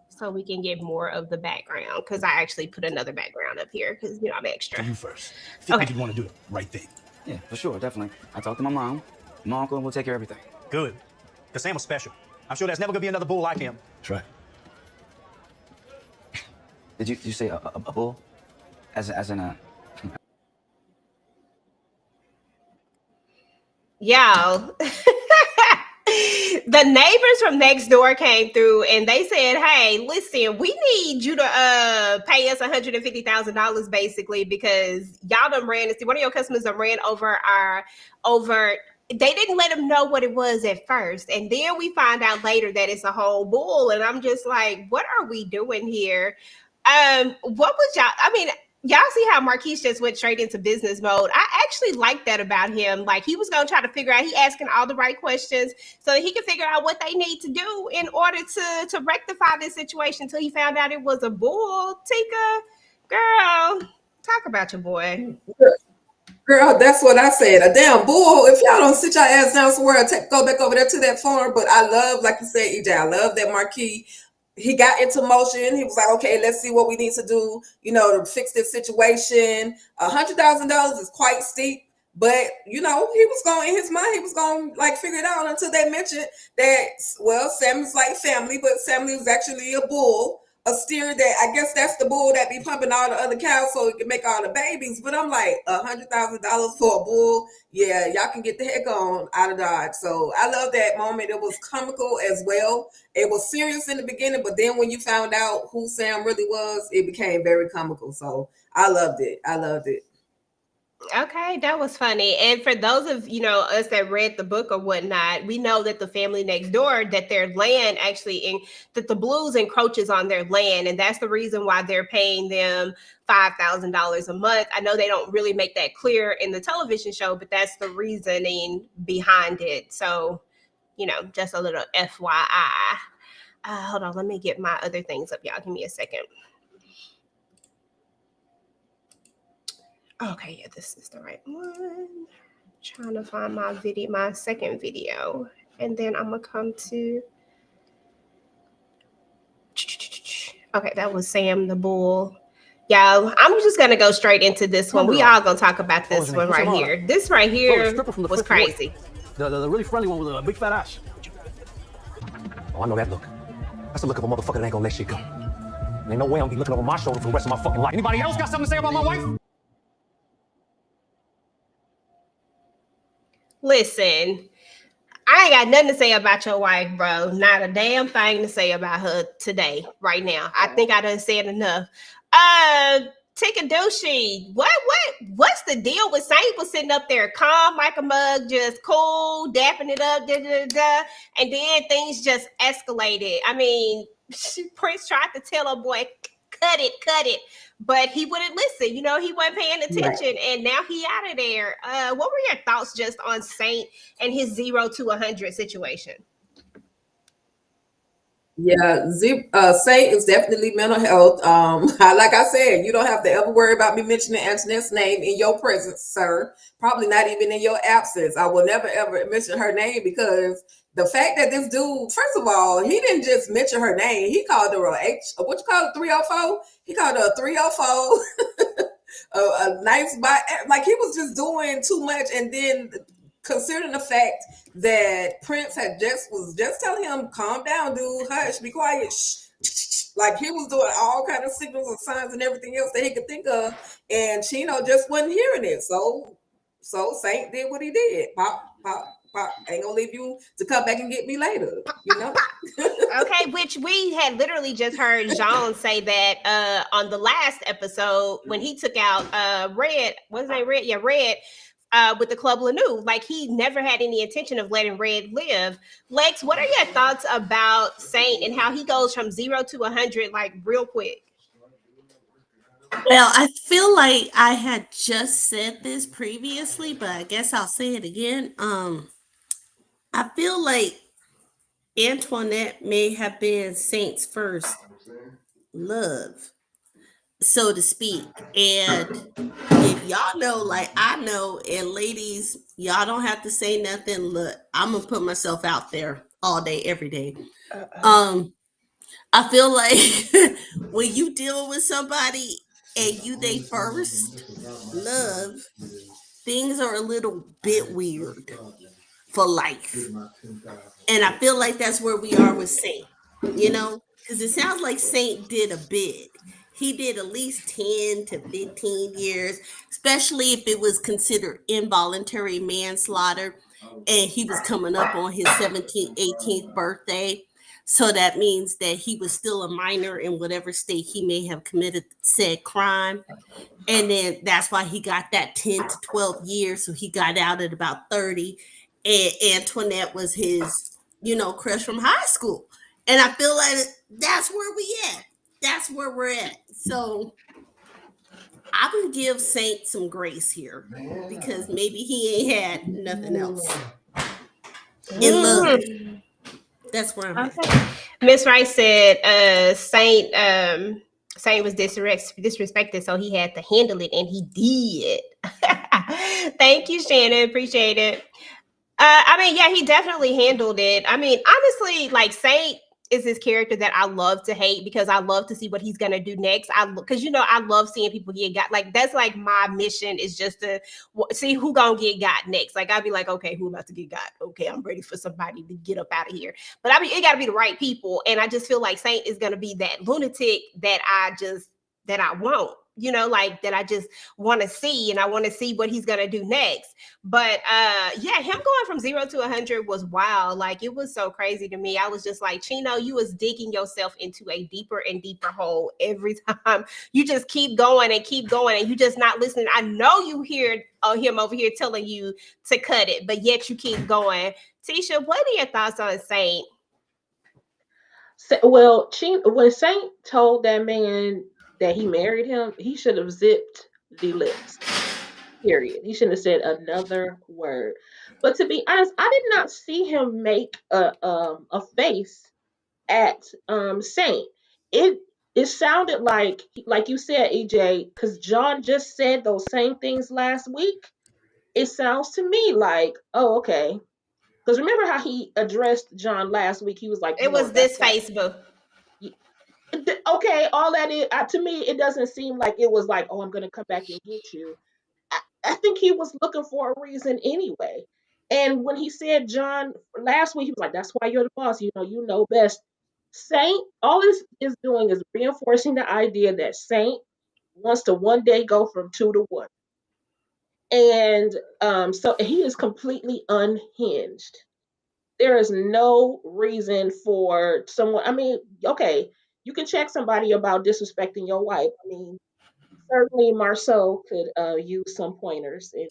so we can get more of the background, because I actually put another background up here because I'm extra. So you first. Figured Okay. you'd want to do the right thing. Yeah, for sure, definitely. I talked to my mom, my uncle, and we'll take care of everything. Good. Because Sam was special. I'm sure there's never going to be another bull like him. That's right. Did you say a bull? As in a... Y'all, the neighbors from next door came through and they said, hey, listen, we need you to pay us $150,000 basically, because y'all done ran, one of your customers done ran over they didn't let them know what it was at first, and then we find out later that it's a whole bull, and I'm just like, what are we doing here? What was y'all see how Marquise just went straight into business mode? I actually like that about him. Like, he was going to try to figure out, he asking all the right questions so that he can figure out what they need to do in order to rectify this situation, until he found out it was a bull. Tika, girl, talk about your boy. Girl, that's what I said. A damn bull. If y'all don't sit your ass down somewhere, go back over there to that farm. But I love, like you said, EJ, I love that Marquis. He got into motion. He was like, okay, let's see what we need to do, to fix this situation. $100,000 is quite steep, but he was going, in his mind, he was going to like figure it out, until they mentioned that, well, Sam is like family, but family was actually a bull, a steer that I guess that's the bull that be pumping all the other cows so it can make all the babies. But I'm like, $100,000 for a bull. Yeah, y'all can get the heck on out of Dodge. So I love that moment. It was comical as well. It was serious in the beginning, but then when you found out who Sam really was, it became very comical. So I loved it. I loved it. Okay, that was funny. And for those of us that read the book or whatnot, we know that the family next door, that their land that the Blues encroaches on their land, and that's the reason why they're paying them $5,000 a month. I know they don't really make that clear in the television show, but that's the reasoning behind it. So, just a little FYI. Hold on, let me get my other things up, y'all. Give me a second. Okay, yeah, this is the right one. Trying to find my second video, and then I'm gonna come to. Okay, that was Sam the Bull. Yeah, I'm just gonna go straight into this one. We all gonna talk about this one right here. This right here was crazy. The really friendly one with a big fat ass. Oh, I know that look. That's the look of a motherfucker that ain't gonna let shit go. Ain't no way I'm gonna be looking over my shoulder for the rest of my fucking life. Anybody else got something to say about my wife? Listen, I ain't got nothing to say about your wife, bro. Not a damn thing to say about her today, right now. I think I done said enough. Tikadushi, what's the deal with Saint was sitting up there calm like a mug, just cool, dapping it up, and then things just escalated. I mean, Prince tried to tell her boy, cut it, but he wouldn't listen. He wasn't paying attention, and now he out of there. What were your thoughts just on Saint and his 0 to 100 situation? Yeah, Saint is definitely mental health. Like I said, you don't have to ever worry about me mentioning Antoinette's name in your presence, sir. Probably not even in your absence. I will never ever mention her name because the fact that this dude, first of all, he didn't just mention her name. He called her what you call it, 304? He called her a 304. A nice body. Like he was just doing too much, and then considering the fact that Prince had just telling him, "Calm down, dude. Hush, be quiet." Shh. Like he was doing all kind of signals and signs and everything else that he could think of, and Chino just wasn't hearing it. So Saint did what he did. Pop, pop, pop. Ain't gonna leave you to come back and get me later. You know. Okay, which we had literally just heard Jean say that on the last episode when he took out Red, what's his name? Red, yeah, Red, with the Club Lanou. Like he never had any intention of letting Red live. Lex, what are your thoughts about Saint and how he goes from 0 to 100 like real quick? Well, I feel like I had just said this previously, but I guess I'll say it again. I feel like Antoinette may have been Saint's first love, so to speak. And if y'all know, like I know, and ladies, y'all don't have to say nothing. Look, I'm gonna put myself out there all day, every day. Um, I feel like when you deal with somebody and you they first love, things are a little bit weird for life. And I feel like that's where we are with Saint, because it sounds like Saint did a bid. He did at least 10 to 15 years, especially if it was considered involuntary manslaughter and he was coming up on his 17th, 18th birthday. So that means that he was still a minor in whatever state he may have committed said crime. And then that's why he got that 10 to 12 years. So he got out at about 30. And Antoinette was his, crush from high school. And I feel like that's where we at. That's where we're at. So I would give Saint some grace here because maybe he ain't had nothing else in love. Mm. That's where I'm at. Okay. Miss Rice said Saint was disrespected, so he had to handle it, and he did. Thank you, Shannon. Appreciate it. I mean, yeah, he definitely handled it. I mean, honestly, like Saint is this character that I love to hate because I love to see what he's gonna do next. Because I love seeing people get got. Like that's like my mission is just to see who gonna get got next. Like I'd be like, okay, who about to get got? Okay, I'm ready for somebody to get up out of here. But I mean, it got to be the right people, and I just feel like Saint is gonna be that lunatic that I want. Like that I just want to see, and I want to see what he's gonna do next. But yeah, him going from 0 to 100 was wild. Like it was so crazy to me. I was just like, Chino, you was digging yourself into a deeper and deeper hole every time. You just keep going and you just not listening. I know you hear him over here telling you to cut it, but yet you keep going. Tisha, what are your thoughts on Saint? Well, when Saint told that man that he married him, he should have zipped the lips. Period. He shouldn't have said another word. But to be honest, I did not see him make a face at Saint. It it sounded like you said, EJ, because John just said those same things last week. It sounds to me like, oh, okay. Because remember how he addressed John last week? He was like, It was that's this why. Facebook. Okay, all that is to me, it doesn't seem like it was like, oh, I'm gonna come back and get you. I think he was looking for a reason anyway. And when he said John last week, he was like, "That's why you're the boss. You know best." Saint, all this is doing is reinforcing the idea that Saint wants to one day go from 2 to 1, and so he is completely unhinged. There is no reason for someone. I mean, okay, you can check somebody about disrespecting your wife. I mean, certainly Marceau could use some pointers in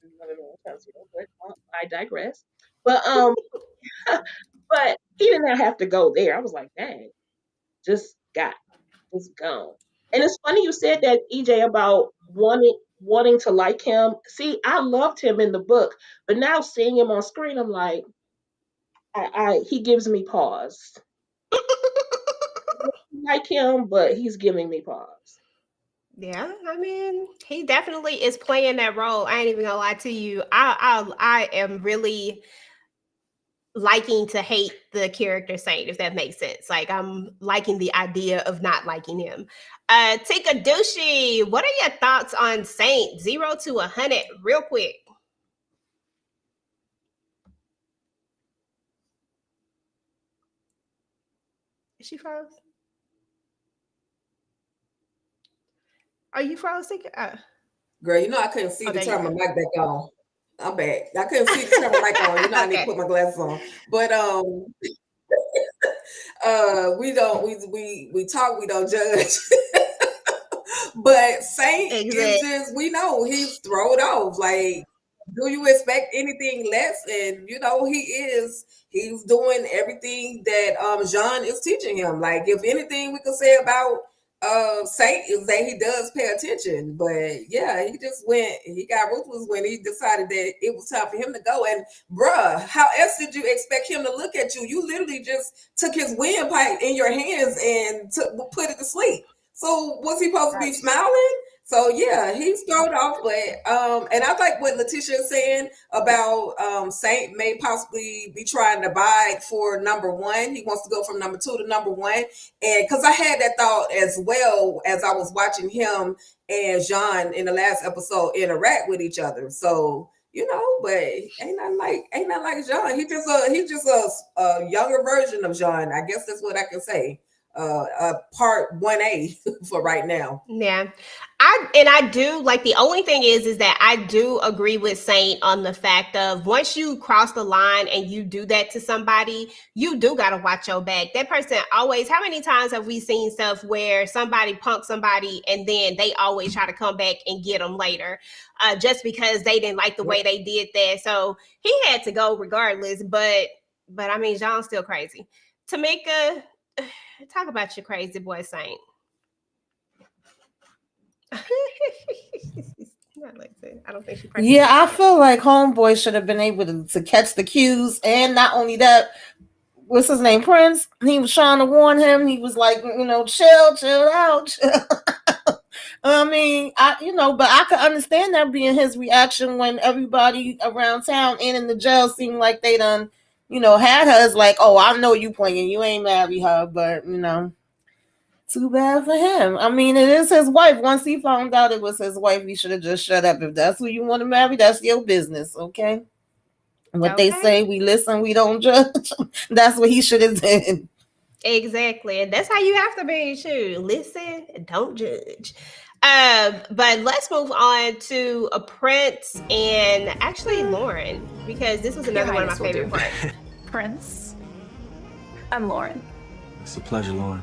but I digress. But but he did not have to go there. I was like, dang, just got just gone. And it's funny you said that, EJ, about wanting to like him. See, I loved him in the book, but now seeing him on screen, I'm like, I he gives me pause. like him, but he's giving me pause. Yeah, I mean, he definitely is playing that role. I ain't even gonna lie to you. I am really liking to hate the character Saint, if that makes sense. Like I'm liking the idea of not liking him. Tika Dushi, what are your thoughts on Saint? 0 to 100, real quick. Is she froze? Are you froze, Tika? Girl, you know I couldn't see Oh, to there you turn my go. mic back on. I'm back. I couldn't see to turn my mic on. You know I need to Okay. put my glasses on. But we don't we talk, we don't judge. But Saint is Exactly. just, we know he's thrown off. Like, do you expect anything less? And you know, he's doing everything that Jean is teaching him. Like, if anything we could say about Saint is that he does pay attention. But yeah, he got ruthless when he decided that it was time for him to go. And bruh, how else did you expect him to look at you? You literally just took his windpipe in your hands and put it to sleep. So was he supposed to be Right. smiling? So yeah, he's thrown off. But and I like what Letitia is saying about Saint may possibly be trying to buy for number one. He wants to go from number two to number one. And because I had that thought as well as I was watching him and Jean in the last episode interact with each other. So you know, but ain't not like Jean. He's just a younger version of Jean. I guess that's what I can say. Part 1A for right now. Yeah. I do like, the only thing is that I do agree with Saint on the fact of once you cross the line and you do that to somebody, you do gotta watch your back. That person always, how many times have we seen stuff where somebody punked somebody and then they always try to come back and get them later, just because they didn't like the way they did that. So he had to go regardless. But I mean, John's still crazy. Tamika, talk about your crazy boy Saint. Not like that. I don't think she practiced. Yeah, I feel like Homeboy should have been able to catch the cues, and not only that, what's his name, Prince? He was trying to warn him. He was like, chill out. Chill. I mean, but I could understand that being his reaction when everybody around town and in the jail seemed like they done, had her as like, oh, I know you playing, you ain't marry her, but too bad for him. I mean, it is his wife. Once he found out it was his wife, he should have just shut up. If that's who you want to marry, that's your business, okay? What they Okay. say, we listen, we don't judge. That's what he should have done. Exactly. And that's how you have to be too. Listen, don't judge. But let's move on to a Prince and actually Lauren, because this was another one of my favorite parts. Prince, I'm Lauren. It's a pleasure, Lauren.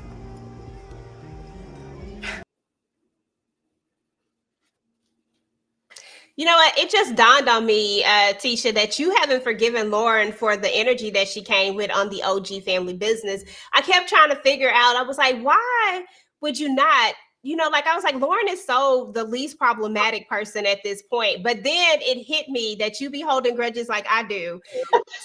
You know what? It just dawned on me, Tisha, that you haven't forgiven Lauren for the energy that she came with on the OG family business. I kept trying to figure out, I was like, why would you not? Like I was like, Lauren is so the least problematic person at this point. But then it hit me that you be holding grudges like I do.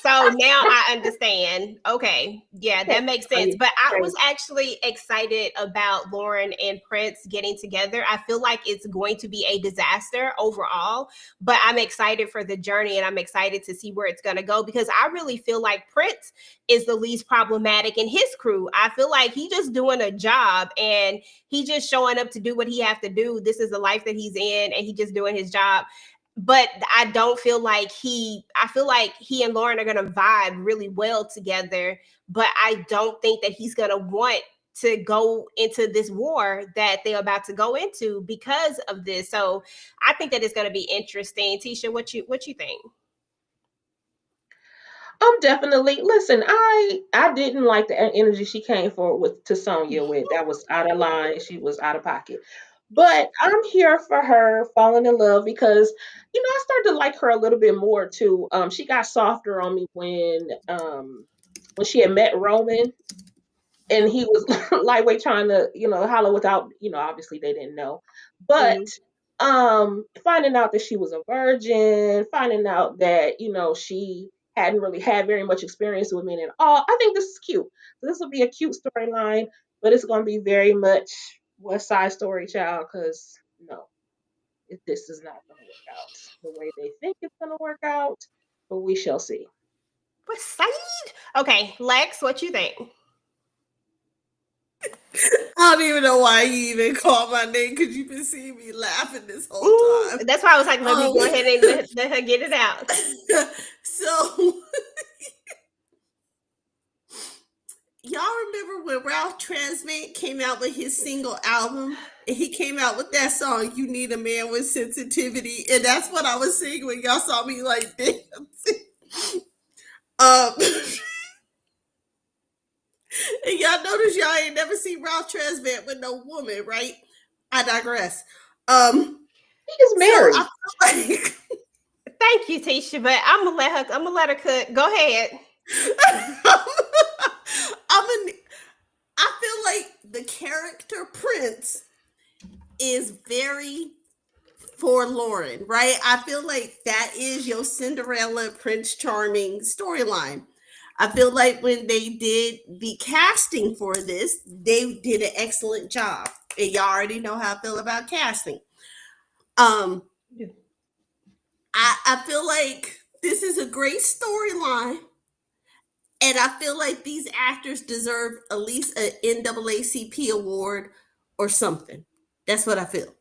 So now I understand. Okay. Yeah, that makes sense. But I was actually excited about Lauren and Prince getting together. I feel like it's going to be a disaster overall, but I'm excited for the journey and I'm excited to see where it's going to go, because I really feel like Prince is the least problematic in his crew. I feel like he's just doing a job and he just showing up to do what he have to do. This is the life that he's in and he just doing his job. But I don't feel like I feel like he and Lauren are going to vibe really well together. But I don't think that he's going to want to go into this war that they're about to go into because of this. So I think that it's going to be interesting. Tisha, what you think? Definitely. Listen, I didn't like the energy she came forward with to Sonya with. That was out of line. She was out of pocket. But I'm here for her falling in love because, I started to like her a little bit more too. She got softer on me when she had met Roman and he was lightweight trying to, holler without, obviously they didn't know. But finding out that she was a virgin, finding out that, she hadn't really had very much experience with men at all. I think this is cute. So this will be a cute storyline, but it's going to be very much West Side Story, child. Because no, this is not going to work out the way they think it's going to work out. But we shall see. West Side. Okay, Lex, what you think? I don't even know why you even called my name because you've been seeing me laughing this whole Ooh, time. that's why I was like, let me go ahead and let her get it out. So, y'all remember when Ralph Tresvant came out with his single album? And he came out with that song, You Need a Man with Sensitivity. And that's what I was singing when y'all saw me like dancing. And y'all notice y'all ain't never seen Ralph Tresvant with no woman, right? I digress. He is married. So I feel like Thank you, Tisha, but I'm gonna let her cook. Go ahead. I feel like the character Prince is very forlorn, right? I feel like that is your Cinderella Prince Charming storyline. I feel like when they did the casting for this, they did an excellent job. And y'all already know how I feel about casting. I feel like this is a great storyline. And I feel like these actors deserve at least an NAACP award or something. That's what I feel.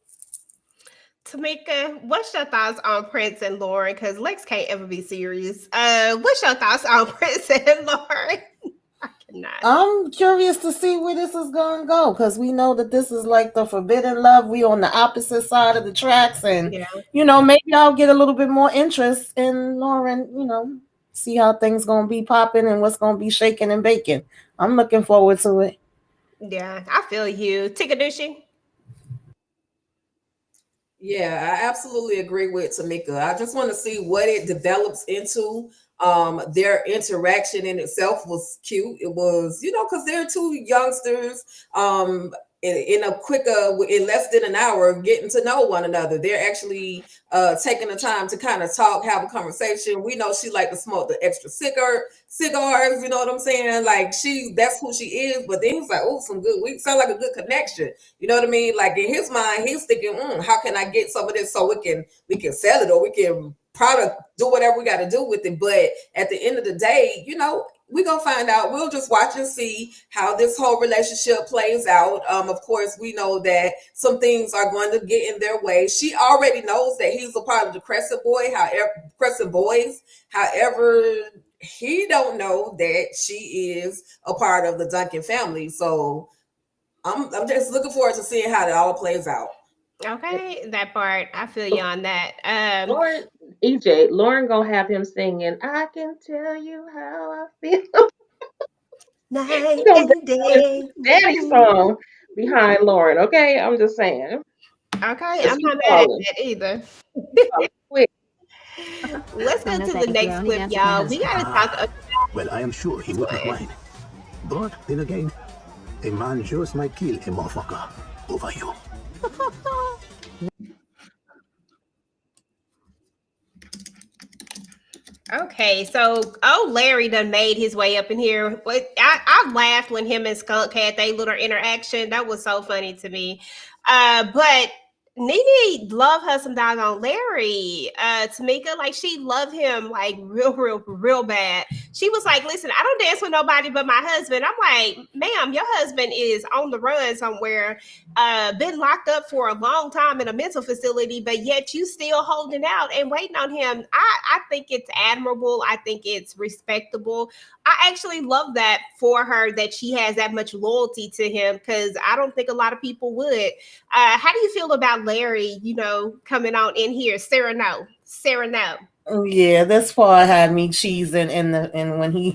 Tamika, what's your thoughts on Prince and Lauren? Because Lex can't ever be serious. What's your thoughts on Prince and Lauren? I cannot. I'm curious to see where this is going to go because we know that this is like the forbidden love. We on the opposite side of the tracks, and maybe I'll get a little bit more interest in Lauren. See how things going to be popping and what's going to be shaking and baking. I'm looking forward to it. Yeah, I feel you. Tikadushi? Yeah, I absolutely agree with Tamika. I just want to see what it develops into. Their interaction in itself was cute. It was, because they're two youngsters. In a quicker, in less than an hour of getting to know one another, they're actually taking the time to kind of talk, have a conversation. We know she like to smoke the extra cigars, you know what I'm saying? Like that's who she is. But then he's like, oh, we sound like a good connection. You know what I mean? Like in his mind, he's thinking, how can I get some of this so we can sell it or we can product do whatever we got to do with it. But at the end of the day, we're gonna find out. We'll just watch and see how this whole relationship plays out. Of course, we know that some things are going to get in their way. She already knows that he's a part of the Crescent Boys. However, he don't know that she is a part of the Duncan family. So I'm just looking forward to seeing how it all plays out. Okay, that part. I feel you on that. Lauren gonna have him singing, I can tell you how I feel. Night and day. Daddy song behind Lauren, okay? I'm just saying. Okay, I'm not mad at that either. Let's go to the next clip, y'all. We gotta talk about. Well, I am sure he would not mind. But then again, a man just might kill a motherfucker over you. Okay, so Larry done made his way up in here. But I laughed when him and Skunk had their little interaction. That was so funny to me. But Nene love her some doggone Larry. Tamika, like she loved him like real bad. She was like, listen, I don't dance with nobody but my husband. I'm like, ma'am, your husband is on the run somewhere, been locked up for a long time in a mental facility, but yet you still holding out and waiting on him. I think it's admirable. I think it's respectable. I actually love that for her that she has that much loyalty to him because I don't think a lot of people would. How do you feel about Larry, coming on in here? Sarah, no. Yeah, this part had me cheesing and when he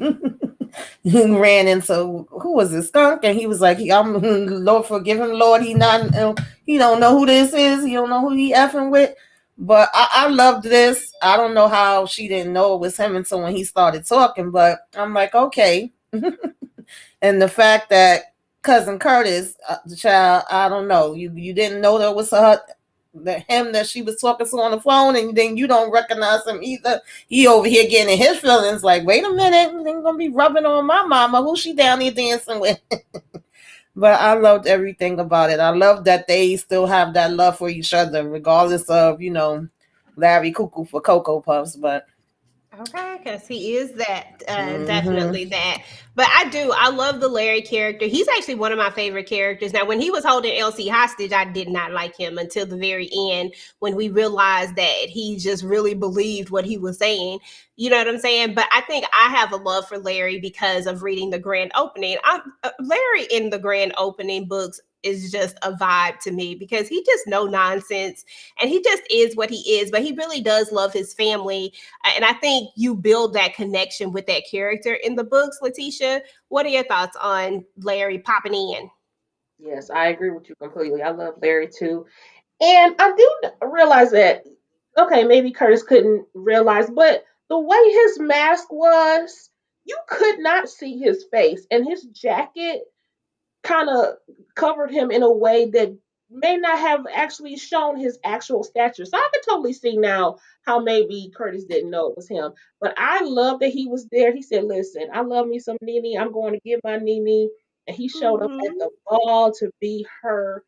he ran into who was it, Skunk, and he was like, I'm Lord forgive him, Lord, he don't know who this is, he don't know who he effing with. But I loved this. I don't know how she didn't know it was him until when he started talking, but I'm like, okay. And the fact that cousin Curtis, the child, I don't know, you didn't know that was her. him that she was talking to on the phone, and then you don't recognize him either. He over here getting in his feelings like, wait a minute, they're gonna be rubbing on my mama. Who she down here dancing with? But I loved everything about it. I love that they still have that love for each other, regardless of, Larry Cuckoo for Cocoa Puffs. But Okay, because he is that, Mhm. definitely that. But I love the Larry character. He's actually one of my favorite characters. Now, when he was holding Elsie hostage, I did not like him until the very end when we realized that he just really believed what he was saying. You know what I'm saying? But I think I have a love for Larry because of reading the grand opening. Larry in the grand opening books is just a vibe to me because he just no nonsense and he just is what he is, but he really does love his family. And I think you build that connection with that character in the books. Letitia, what are your thoughts on Larry popping in? Yes, I agree with you completely. I love Larry too. And I do realize that, okay, maybe Curtis couldn't realize, but the way his mask was, you could not see his face. And his jacket kind of covered him in a way that may not have actually shown his actual stature. So I can totally see now how maybe Curtis didn't know it was him. But I love that he was there. He said, listen, I love me some Nene. I'm going to get my Nene. And he showed up at Mm-hmm. the ball to be her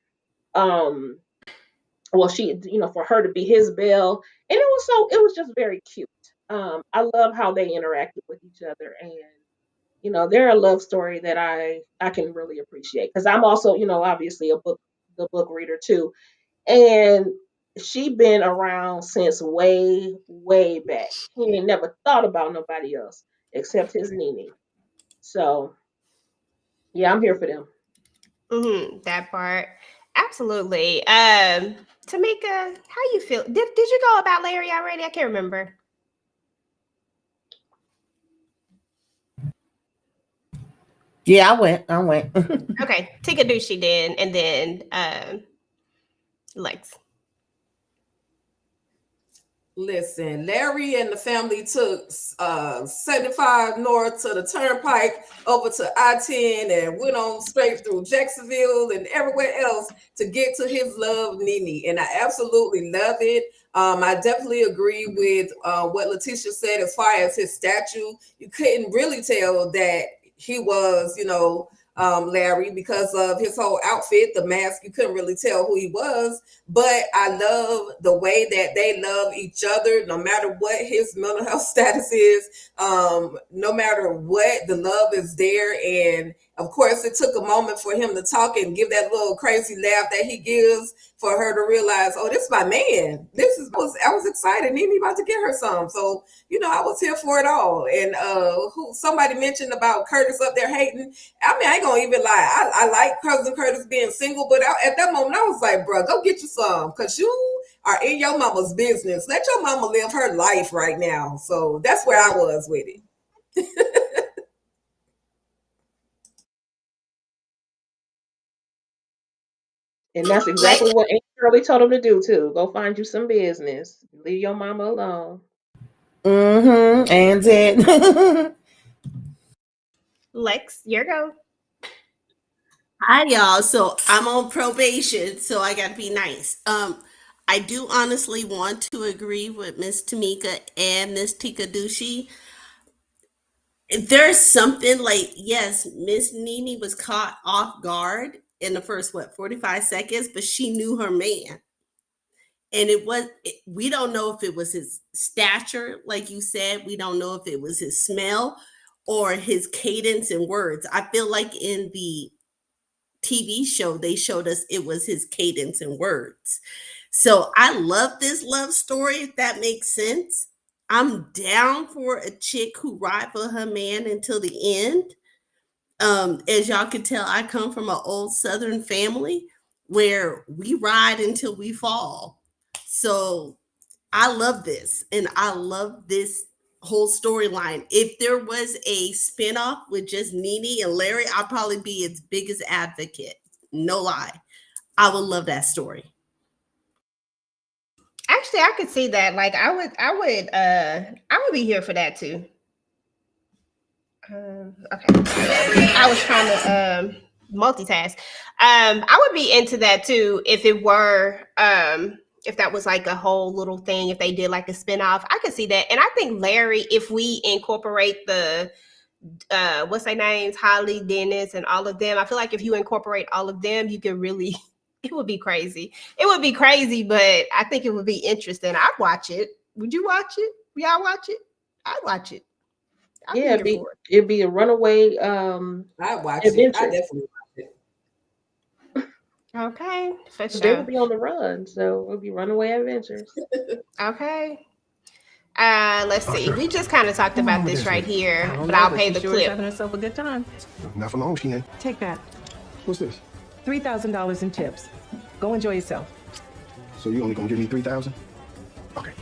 um well she for her to be his belle, and it was just very cute. I love how they interacted with each other, and they're a love story that I can really appreciate because I'm also obviously the book reader too, and she been around since way back. He ain't never thought about nobody else except his Nene. So yeah, I'm here for them. That part. Absolutely. Tamika, how you feel? Did you go about Larry already? I can't remember. Yeah, I went. I went. Okay, Tikadushi then, and then Lex. Listen, Larry and the family took 75 north to the turnpike over to I-10 and went on straight through Jacksonville and everywhere else to get to his love, Nene. And I absolutely love it. I definitely agree with what Letitia said as far as his statue. You couldn't really tell that he was, Larry because of his whole outfit, the mask. You couldn't really tell who he was. But I love the way that they love each other, no matter what his mental health status is, no matter what, the love is there. And of course, it took a moment for him to talk and give that little crazy laugh that he gives for her to realize, oh, this is my man. I was excited. Nene about to get her some. So, I was here for it all. And somebody mentioned about Curtis up there hating. I mean, I ain't gonna even lie. I like cousin Curtis being single, but at that moment I was like, bro, go get you some, because you are in your mama's business. Let your mama live her life right now. So that's where I was with it. And that's Lex. exactly what Aunt Shirley told him to do too. Go find you some business. Leave your mama alone. And it. Lex, your go. Hi, y'all. So I'm on probation, so I got to be nice. I do honestly want to agree with Miss Tamika and Miss Tikadushi. There's something like, yes, Miss Nene was caught off guard in the first, 45 seconds, but she knew her man. And we don't know if it was his stature, like you said. We don't know if it was his smell or his cadence and words. I feel like in the TV show, they showed us it was his cadence and words. So I love this love story, if that makes sense. I'm down for a chick who ride for her man until the end. As y'all can tell, I come from an old Southern family where we ride until we fall. So I love this, and I love this whole storyline. If there was a spinoff with just Nene and Larry, I'd probably be its biggest advocate. No lie. I would love that story. Actually, I could see that. Like, I would be here for that too. Okay, I was trying to multitask. I would be into that too if it were If that was like a whole little thing, if they did like a spinoff, I could see that. And I think Larry, if we incorporate the what's their names, Holly, Dennis, and all of them, I feel like if you incorporate all of them, you could really it would be crazy. It would be crazy, but I think it would be interesting. I'd watch it. Would you watch it? Y'all watch it? I'd watch it. I'd Yeah, be here for it. it'd be a runaway I watch it. I adventure. definitely watch it. Okay, for 'Cause they would sure. be on the run, so it would be runaway adventures. Okay. Let's see. We just kind of talked What's wrong about with this this right one? here, I don't but know, I'll but pay she the sure is clip. having herself a good time. Not for long, she ain't. Take that. What's this? $3,000 in tips. Go enjoy yourself. So you only gonna give me 3,000? Okay.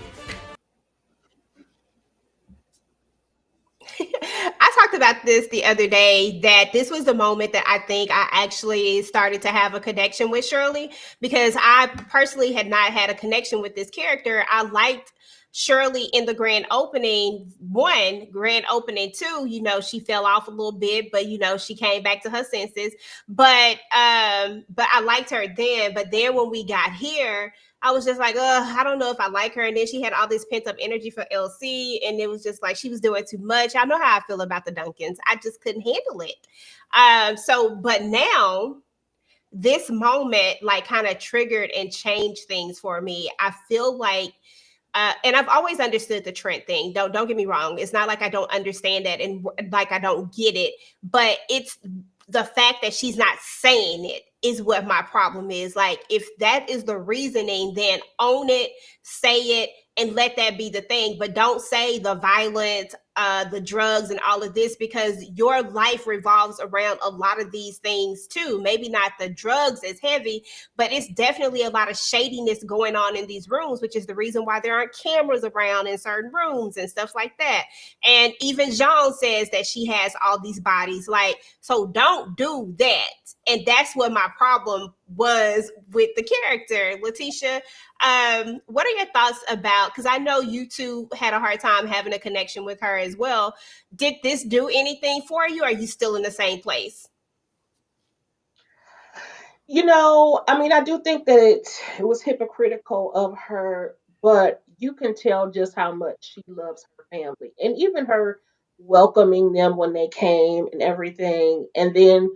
I talked about this the other day that this was the moment that I think I actually started to have a connection with Shirley, because I personally had not had a connection with this character. I liked Shirley in the grand opening one, grand opening two, she fell off a little bit, but she came back to her senses. But I liked her then. But then when we got here, I was just like, I don't know if I like her. And then she had all this pent up energy for LC. And it was just like she was doing too much. I know how I feel about the Duncans. I just couldn't handle it. But now this moment like kind of triggered and changed things for me. I feel like and I've always understood the Trent thing. Don't get me wrong. It's not like I don't understand that and like I don't get it, but it's the fact that she's not saying it is what my problem is. Like, if that is the reasoning, then own it, say it, and let that be the thing. But don't say the violence, the drugs, and all of this, because your life revolves around a lot of these things too. Maybe not the drugs as heavy, but it's definitely a lot of shadiness going on in these rooms, which is the reason why there aren't cameras around in certain rooms and stuff like that. And even Jean says that she has all these bodies. Like, so don't do that. And that's what my problem was with the character. Letitia, what are your thoughts about, because I know you two had a hard time having a connection with her as well. Did this do anything for you? Or are you still in the same place? I do think that it was hypocritical of her, but you can tell just how much she loves her family. And even her welcoming them when they came and everything. And then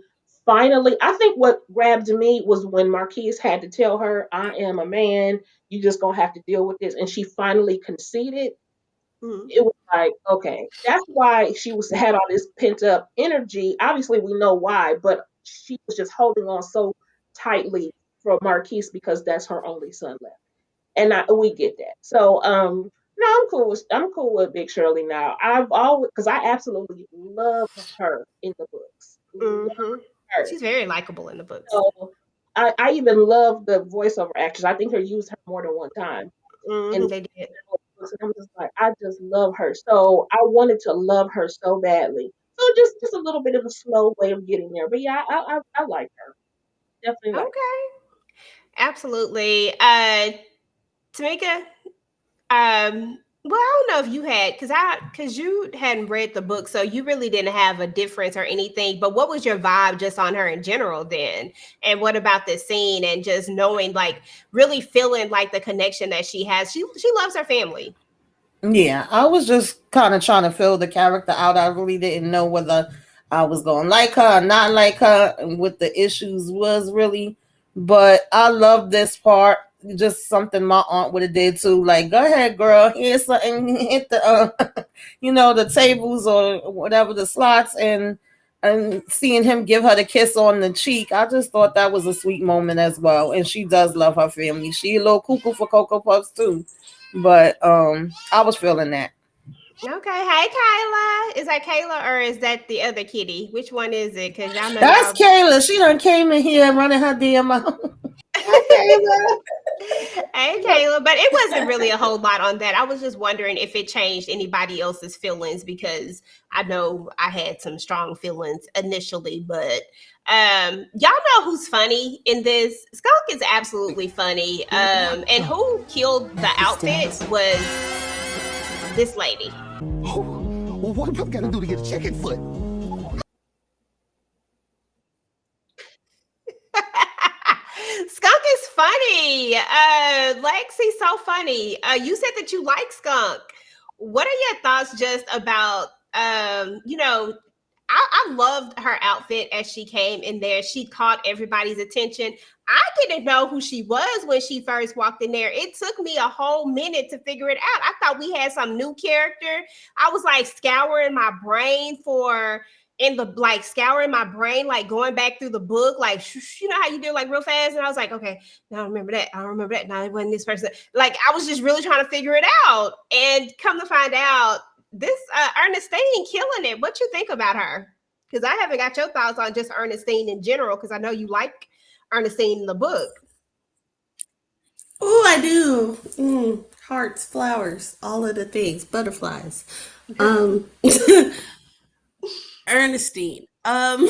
finally, I think what grabbed me was when Marquise had to tell her, I am a man, you just gonna have to deal with this. And she finally conceded. Mhm. It was like, okay, that's why she had all this pent up energy. Obviously, we know why, but she was just holding on so tightly for Marquise because that's her only son left, and we get that. So, no, I'm cool with Big Shirley now. I've always because I absolutely love her in the books. Love Mm-hmm. her. She's very likable in the books. So I even love the voiceover actress. I think they used her more than one time. Mm-hmm, And they did. I'm just like, I just love her. So I wanted to love her so badly. So just a little bit of a slow way of getting there. But yeah, I like her. Definitely like Okay, absolutely. Tamika, well, I don't know if you had, because you hadn't read the book, so you really didn't have a difference or anything. But what was your vibe just on her in general then? And what about this scene and just knowing, like, really feeling like the connection that she has? She loves her family. Yeah, I was just kind of trying to fill the character out. I really didn't know whether I was going to like her or not like her and what the issues was really. But I love this part. Just something my aunt would have did too. Like, go ahead, girl. Here's something. Hit the, the tables or whatever the slots, and seeing him give her the kiss on the cheek. I just thought that was a sweet moment as well. And she does love her family. She a little cuckoo for Cocoa Puffs too. But I was feeling that. Okay. Hey, Kayla. Is that Kayla or is that the other kitty? Which one is it? Because y'all know That's y'all. Kayla. She done came in here running her damn mouth. Hi, Kayla. Hey, Kayla, but it wasn't really a whole lot on that. I was just wondering if it changed anybody else's feelings, because I know I had some strong feelings initially, but y'all know who's funny in this. Skunk is absolutely funny. And who killed the outfit was this lady. Well, what am I gonna do to get a chicken foot? Skunk is funny. Lexi's so funny. You said that you like Skunk. What are your thoughts just about, I loved her outfit as she came in there. She caught everybody's attention. I didn't know who she was when she first walked in there. It took me a whole minute to figure it out. I thought we had some new character. I was like scouring my brain like going back through the book, like you know how you do like real fast. And I was like, okay, now I remember that. I don't remember that. Now it wasn't this person. Like I was just really trying to figure it out. And come to find out, this Ernestine killing it. What you think about her? Because I haven't got your thoughts on just Ernestine in general, because I know you like Ernestine in the book. Oh, I do. Hearts, flowers, all of the things, butterflies. Ernestine. So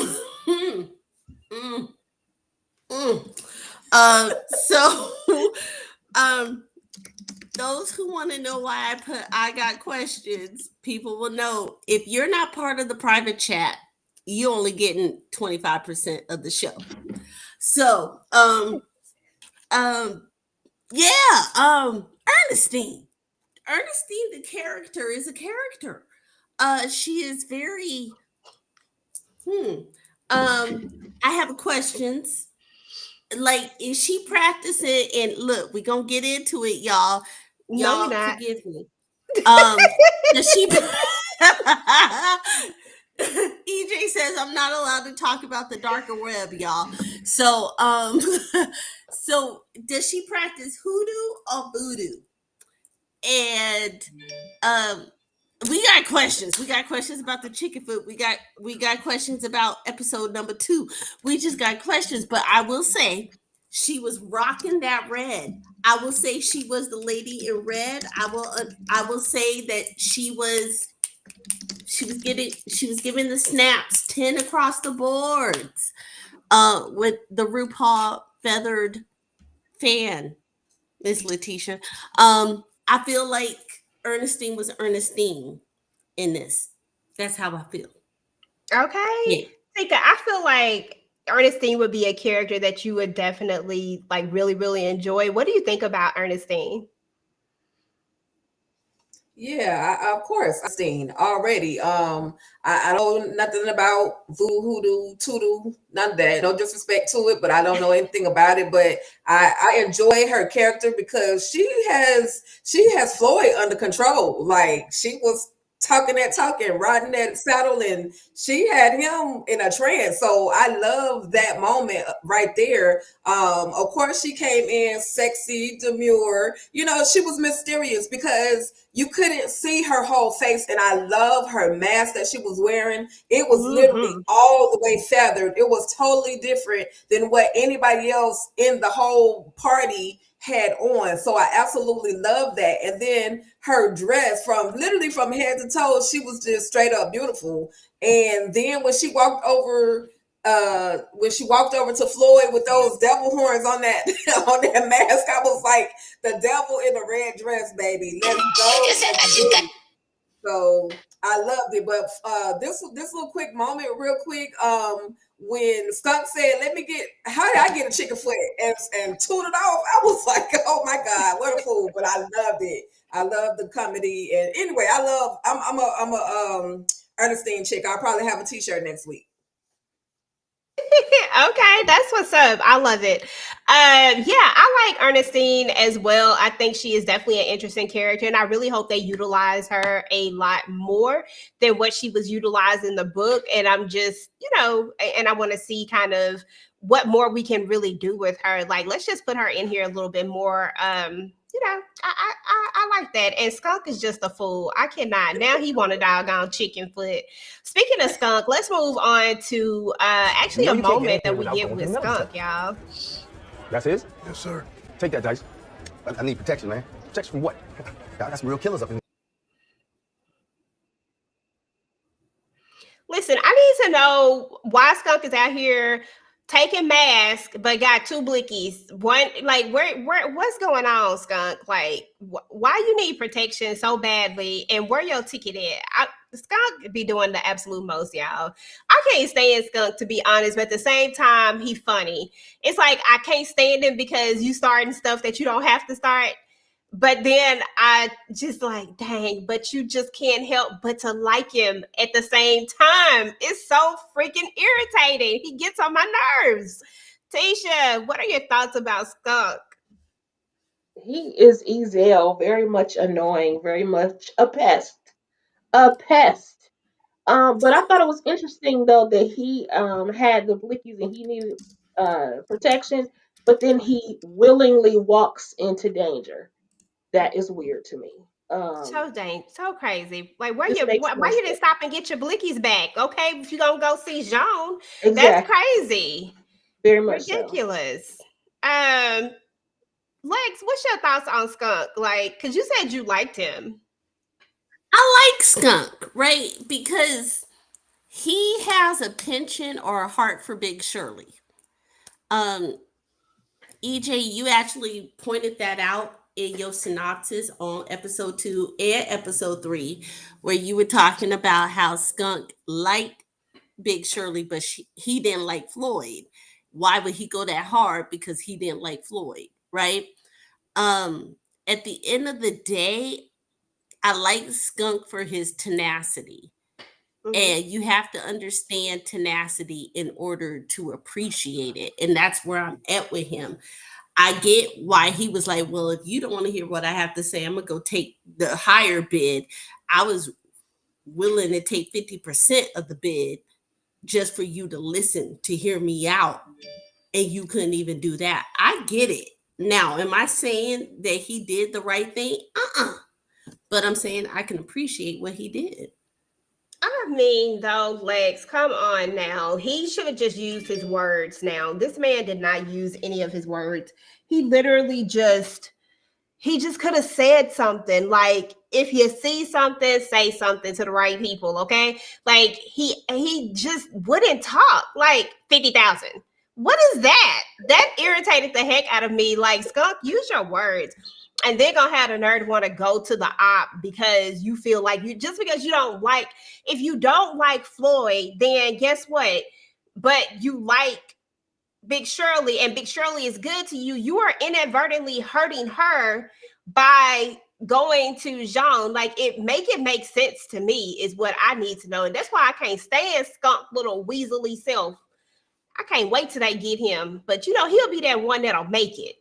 those who want to know why I got questions, people will know if you're not part of the private chat, you only getting 25% of the show. So Ernestine. Ernestine, the character, is a character. She is very I have questions. Like, is she practicing? And look, we're gonna get into it, y'all. No, Y'all we're not. forgive me. Does she EJ says I'm not allowed to talk about the darker web, y'all. So so does she practice hoodoo or voodoo? And we got questions. We got questions about the chicken foot. We got questions about episode number 2. We just got questions, but I will say she was rocking that red. I will say she was the lady in red. I will say that she was giving the snaps 10 across the boards with the RuPaul feathered fan, Miss Letitia. I feel like Ernestine was Ernestine in this. That's how I feel. Okay. Yeah. Tika, I feel like Ernestine would be a character that you would definitely like really, really enjoy. What do you think about Ernestine? Yeah, of course. I've seen already. I know nothing about voodoo, hoodoo, toodoo, none of that. No disrespect to it, but I don't know anything about it. But I enjoy her character because she has Floyd under control. Like she was talking that talk and riding that saddle, and she had him in a trance. So I love that moment right there. Of course, she came in sexy, demure. You know, she was mysterious because you couldn't see her whole face, and I love her mask that she was wearing. It was literally all the way feathered. It was totally different than what anybody else in the whole party had on. So I absolutely love that. And then her dress, from head to toe, she was just straight up beautiful. And then when she walked over to Floyd with those devil horns on that on that mask, I was like, the devil in the red dress, baby. Let's go. So I loved it. But this little quick moment, real quick, when Skunk said, how did I get a chicken foot and tune it off? I was like, oh my God, what a fool. But I loved it. I love the comedy. And anyway, I'm a Ernestine chick. I'll probably have a t-shirt next week. Okay, that's what's up. I love it. I like Ernestine as well. I think she is definitely an interesting character, and I really hope they utilize her a lot more than what she was utilized in the book. And I'm just, and I want to see kind of what more we can really do with her. Like, let's just put her in here a little bit more. I like that. And Skunk is just a fool. I cannot. Now he want a doggone chicken foot. Speaking of Skunk, let's move on to actually a moment that we get with Skunk, y'all. That's his? Yes, sir. Take that, Dice. I need protection, man. Protection from what? I got some real killers up in here. Listen, I need to know why Skunk is out here taking masks, but got 2 blickies. One, like, where, what's going on, Skunk? Like, why you need protection so badly, and where your ticket at? Skunk be doing the absolute most, y'all. I can't stand Skunk, to be honest, but at the same time, he funny. It's like I can't stand him because you starting stuff that you don't have to start. But then I just like, dang, but you just can't help but to like him at the same time. It's so freaking irritating. He gets on my nerves. Tisha, what are your thoughts about Skunk? He is Ezel, very much annoying, very much a pest. A pest. But I thought it was interesting though that he had the blickies and he needed protection, but then he willingly walks into danger. That is weird to me. So dang, so crazy. Like, where This you? makes Why no you didn't sense. stop and get your blickies back? Okay, if you gonna go see Jean, that's Exactly. crazy, Very much so. ridiculous. Um, Lex, what's your thoughts on Skunk? Like, cause you said you liked him. I like Skunk, right? Because he has a penchant or a heart for Big Shirley. Um, EJ, you actually pointed that out in your synopsis on episode 2 and episode 3, where you were talking about how Skunk liked Big Shirley, but he didn't like Floyd. Why would he go that hard? Because he didn't like Floyd, right? Um, at the end of the day, I like Skunk for his tenacity. Mm-hmm. And you have to understand tenacity in order to appreciate it. And that's where I'm at with him. I get why he was like, well, if you don't want to hear what I have to say, I'm going to go take the higher bid. I was willing to take 50% of the bid just for you to listen, to hear me out. And you couldn't even do that. I get it. Now, am I saying that he did the right thing? But I'm saying I can appreciate what he did. I mean, though, Lex, come on now. He should have just used his words now. This man did not use any of his words. He literally just he just could have said something like, if you see something, say something to the right people, okay? Like he just wouldn't talk. Like 50,000. What is that? That irritated the heck out of me. Like, Skunk, use your words. And they're gonna have the nerve to want to go to the op because you feel like you just because you don't like, if you don't like Floyd, then guess what? But you like Big Shirley and Big Shirley is good to you, you are inadvertently hurting her by going to Jean. Like, it make sense to me is what I need to know. And that's why I can't stand Skunk little weaselly self. I can't wait till they get him. But he'll be that one that'll make it.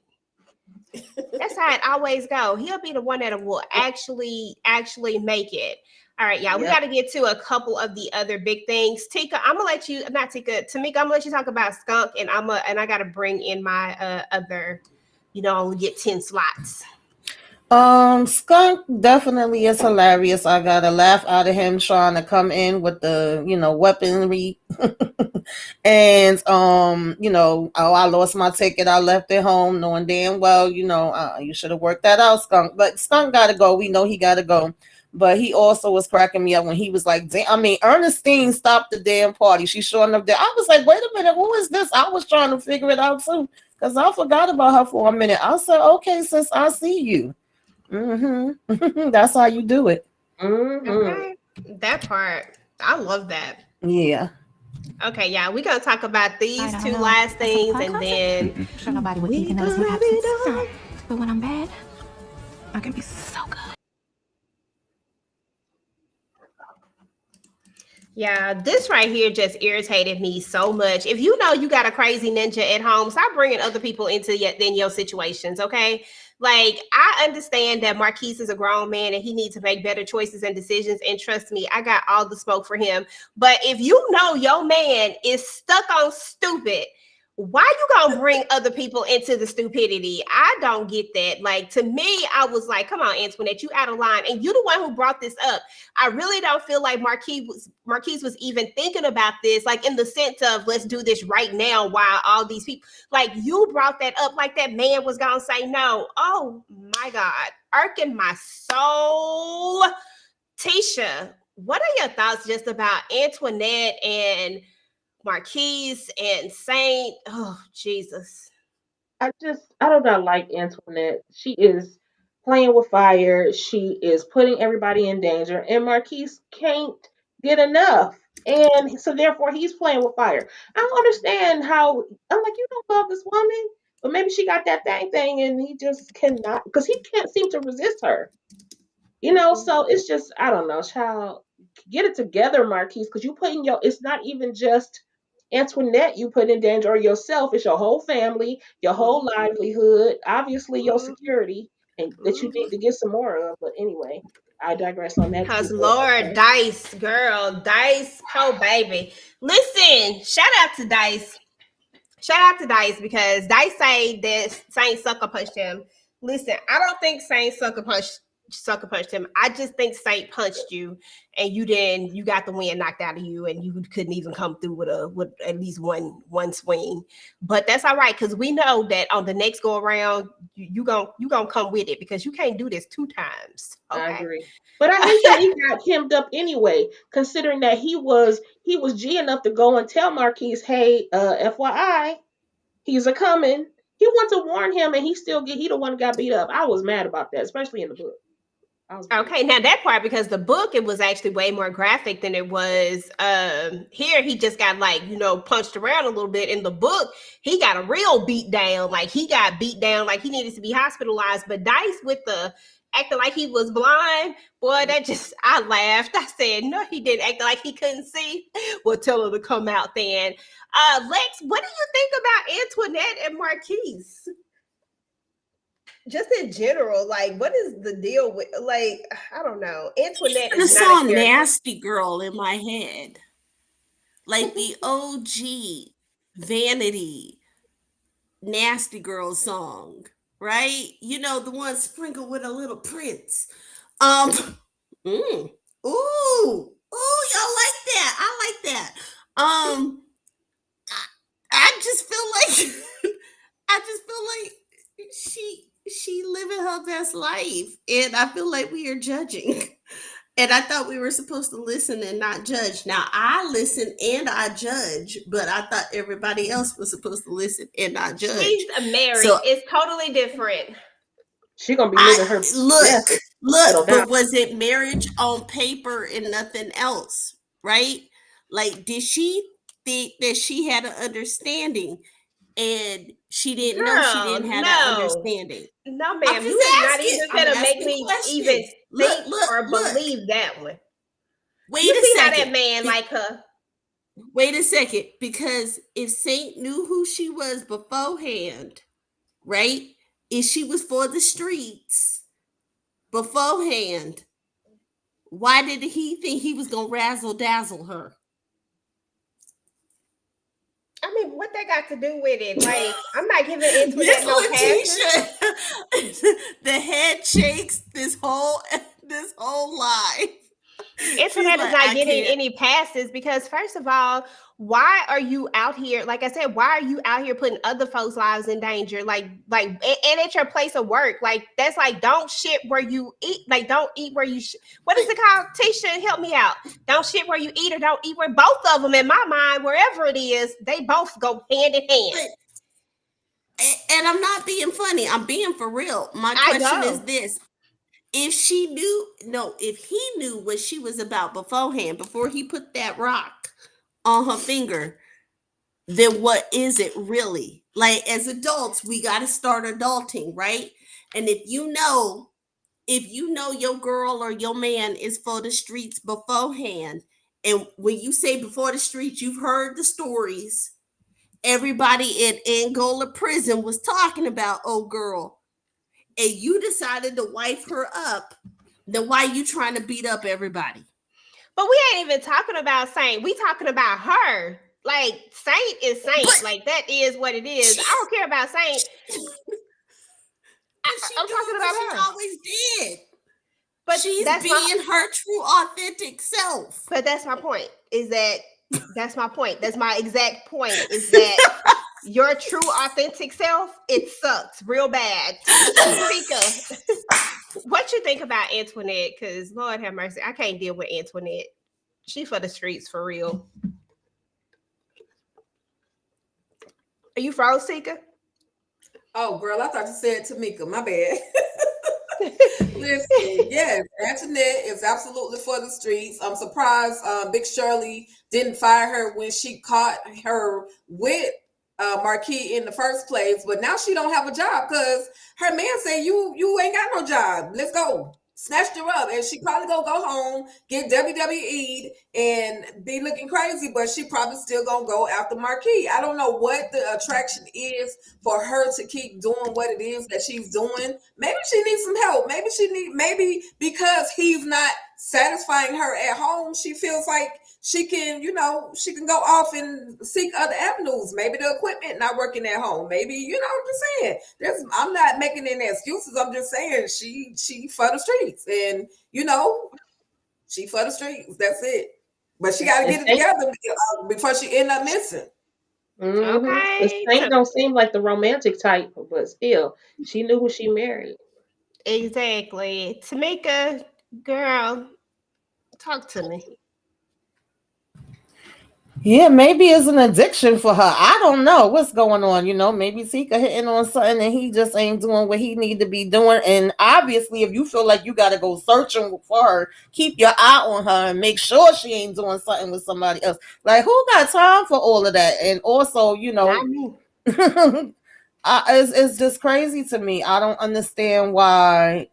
That's how it always go. He'll be the one that will actually make it. All right, y'all. We Yep. got to get to a couple of the other big things. Tika, I'm gonna let you. Not Tika. Tamika, I'm gonna let you talk about Skunk, and I gotta bring in my other. I only get 10 slots. Skunk definitely is hilarious. I got a laugh out of him trying to come in with the, weaponry. And, oh, I lost my ticket. I left it home knowing damn well, you should have worked that out, Skunk. But Skunk got to go. We know he got to go. But he also was cracking me up when he was like, Ernestine stopped the damn party. She showing up there. I was like, wait a minute, who is this? I was trying to figure it out too. Because I forgot about her for a minute. I said, okay, sis, I see you. That's how you do it. Okay, that part, I love that. Yeah. Okay, yeah, we're gonna talk about these two last things, and then sure nobody would even notice my absence. But when I'm bad, I can be so good. yeah, this right here just irritated me so much. If you know you got a crazy ninja at home, stop bringing other people into your situations, okay? Like, I understand that Marquise is a grown man and he needs to make better choices and decisions. And trust me, I got all the smoke for him. But if you know your man is stuck on stupid, why you gonna bring other people into the stupidity? I don't get that. Like, to me, I was like, come on, Antoinette, you out of line. And you the one who brought this up. I really don't feel like Marquise was even thinking about this, like in the sense of let's do this right now while all these people, like, you brought that up like that man was gonna say no. Oh my God, irking my soul. Tisha, what are your thoughts just about Antoinette and Marquise and Saint? Oh, Jesus. I do not like Antoinette. She is playing with fire. She is putting everybody in danger. And Marquise can't get enough. And so therefore he's playing with fire. I don't understand how I'm like, you don't love this woman, but maybe she got that thing and he just cannot because he can't seem to resist her. So it's just I don't know, child. Get it together, Marquise, because you putting your it's not even just Antoinette you put in danger or yourself, it's your whole family, your whole livelihood, obviously your security, and that you need to get some more of. But anyway, I digress on that too. Cause But Lord okay. Dice, girl, Dice, oh baby. Listen, shout out to Dice. Shout out to Dice because Dice say that Saint sucker punched him. Listen, I don't think Saint sucker punched him. I just think Saint punched you and you got the wind knocked out of you and you couldn't even come through with at least one swing. But that's all right because we know that on the next go around you gonna come with it because you can't do this 2 times. I Okay. agree. But I hate that he got hemmed up anyway, considering that he was G enough to go and tell Marquise, hey, FYI, he's a coming. He went to warn him and he the one who got beat up. I was mad about that, especially in the book. I was Okay, now that part because the book it was actually way more graphic than it was here. He just got punched around a little bit. In the book, he got a real beat down. Like he got beat down, like he needed to be hospitalized. But Dice with the acting like he was blind, boy, that just I laughed. I said, no, he didn't act like he couldn't see. Well, tell her to come out then. Lex, what do you think about Antoinette and Marquise? Just in general, like, what is the deal with, like, I don't know. Antoinette The is not a song character. Nasty Girl in my head. Like the OG Vanity Nasty Girl song, right? The one sprinkled with a little Prince. Um, mm, ooh, y'all like that. I like that. I just feel like I just feel like she living her best life, and I feel like we are judging. And I thought we were supposed to listen and not judge. Now I listen and I judge, but I thought everybody else was supposed to listen and not judge. She's married. So It's totally different. She gonna be I living her best. look, Settle down. but was it marriage on paper and nothing else, right? Like, did she think that she had an understanding and she didn't know she Girl, didn't have that no. understanding? No, I'm ma'am. just You is not asking. even I'm gonna make asking me even questions. think Look, or look. believe that one. Wait You a see how second. that man like her? Wait a second. Because if Saint knew who she was beforehand, right? If she was for the streets beforehand, why did he think he was gonna razzle dazzle her? I mean, what that got to do with it? Like, I'm not giving Miss Antoinette no passes. Letitia, the head shakes this whole life. She's Antoinette is like, not I getting can't. any passes because, first of all, why are you out here? Like I said, why are you out here putting other folks' lives in danger? And at your place of work, like that's like don't shit where you eat. Like don't eat where you. What is it called? Tisha, help me out. Don't shit where you eat, or don't eat where both of them. In my mind, wherever it is, they both go hand in hand. And I'm not being funny. I'm being for real. My I question is know. this: if he knew what she was about beforehand, before he put that rock on her finger, then what is it really? Like, as adults, we got to start adulting, right? And if you know your girl or your man is for the streets beforehand, and when you say before the streets, you've heard the stories. Everybody in Angola prison was talking about old girl, and you decided to wife her up. Then why are you trying to beat up everybody? But we ain't even talking about Saint. We talking about her. Like Saint is Saint. But like that is what it is. I don't care about Saint. She I'm talking doing what about she her. always did. But She's that's my being her true, authentic self. but that's my point. That's my point. That's my exact point. Is that your true authentic self? It sucks real bad. Tika, what you think about Antoinette? Because Lord have mercy, I can't deal with Antoinette. She for the streets for real. Are you froze, Tika? Oh, girl, I thought you said Tamika. My bad. Listen, yes, Antoinette is absolutely for the streets. I'm surprised Big Shirley didn't fire her when she caught her with Marquis in the first place, but now she don't have a job because her man said you ain't got no job. Let's go. Snatched her up, and she probably gonna go home, get WWE'd, and be looking crazy. But she probably still gonna go after Marquis. I don't know what the attraction is for her to keep doing what it is that she's doing. Maybe she needs some help. Maybe because he's not satisfying her at home, she feels like she can, she can go off and seek other avenues. Maybe the equipment not working at home. Maybe, I'm just saying. I'm not making any excuses. I'm just saying she for the streets. And, she for the streets. That's it. But she got to get it together before she end up missing. The Okay. Saint don't seem like the romantic type, but still, she knew who she married. Exactly. Tamika, girl, talk to me. Yeah, maybe it's an addiction for her. I don't know what's going on. Maybe Tika hitting on something and he just ain't doing what he need to be doing. And obviously, if you feel like you got to go searching for her, keep your eye on her and make sure she ain't doing something with somebody else. Like, who got time for all of that? And also, Not me. it's just crazy to me. I don't understand why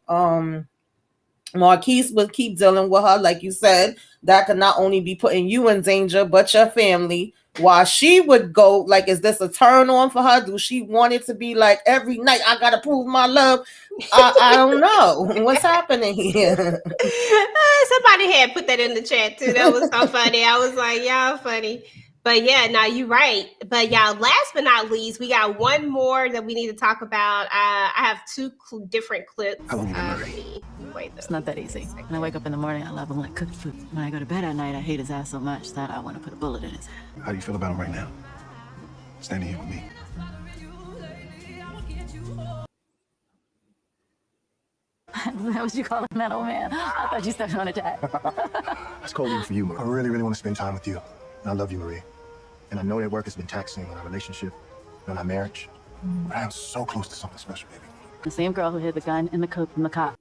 Marquise would keep dealing with her, like you said. That could not only be putting you in danger, but your family. While she would go, like, is this a turn on for her? Do she want it to be like every night? I gotta prove my love. I don't know what's happening here. Somebody had put that in the chat too. That was so funny. I was like, y'all funny. But yeah, now you're right. But y'all, last but not least, we got one more that we need to talk about. I have two different clips. It's not that easy. When I wake up in the morning, I love him like cooked food. When I go to bed at night, I hate his ass so much that I want to put a bullet in his head. How do you feel about him right now? Standing here with me. Is that what you call a metal man? I thought you stepped on a jack. That's cold even for you, Marie. I really, really want to spend time with you. And I love you, Marie. And I know that work has been taxing on our relationship, on our marriage. But I am so close to something special, baby. The same girl who hid the gun and the coat from the cop.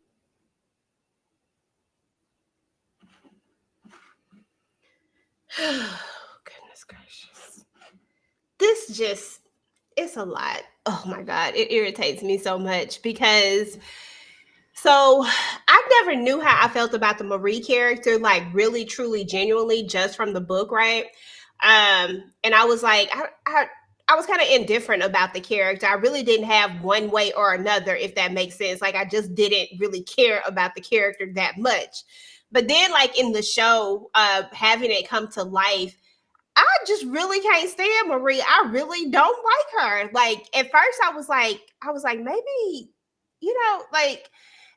Goodness gracious. It's a lot. Oh my God. It irritates me so much because I never knew how I felt about the Marie character, like really, truly, genuinely, just from the book, right? And I was like, I was kind of indifferent about the character. I really didn't have one way or another, if that makes sense. Like, I just didn't really care about the character that much. But then, like, in the show, having it come to life, I just really can't stand Marie. I really don't like her. Like, at first I was like, maybe, like,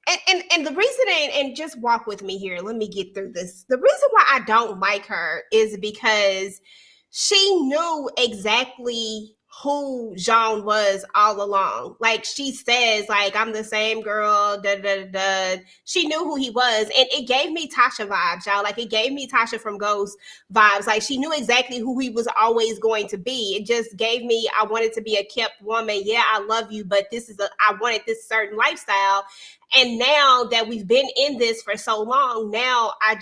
and the reason, and just walk with me here. Let me get through this. The reason why I don't like her is because she knew exactly who Jean was all along. Like, she says, like, I'm the same girl, da da da. She knew who he was. And it gave me Tasha vibes, y'all. Like, it gave me Tasha from Ghost vibes. Like, she knew exactly who he was always going to be. It just gave me, I wanted to be a kept woman. Yeah, I love you, but I wanted this certain lifestyle. And now that we've been in this for so long, now I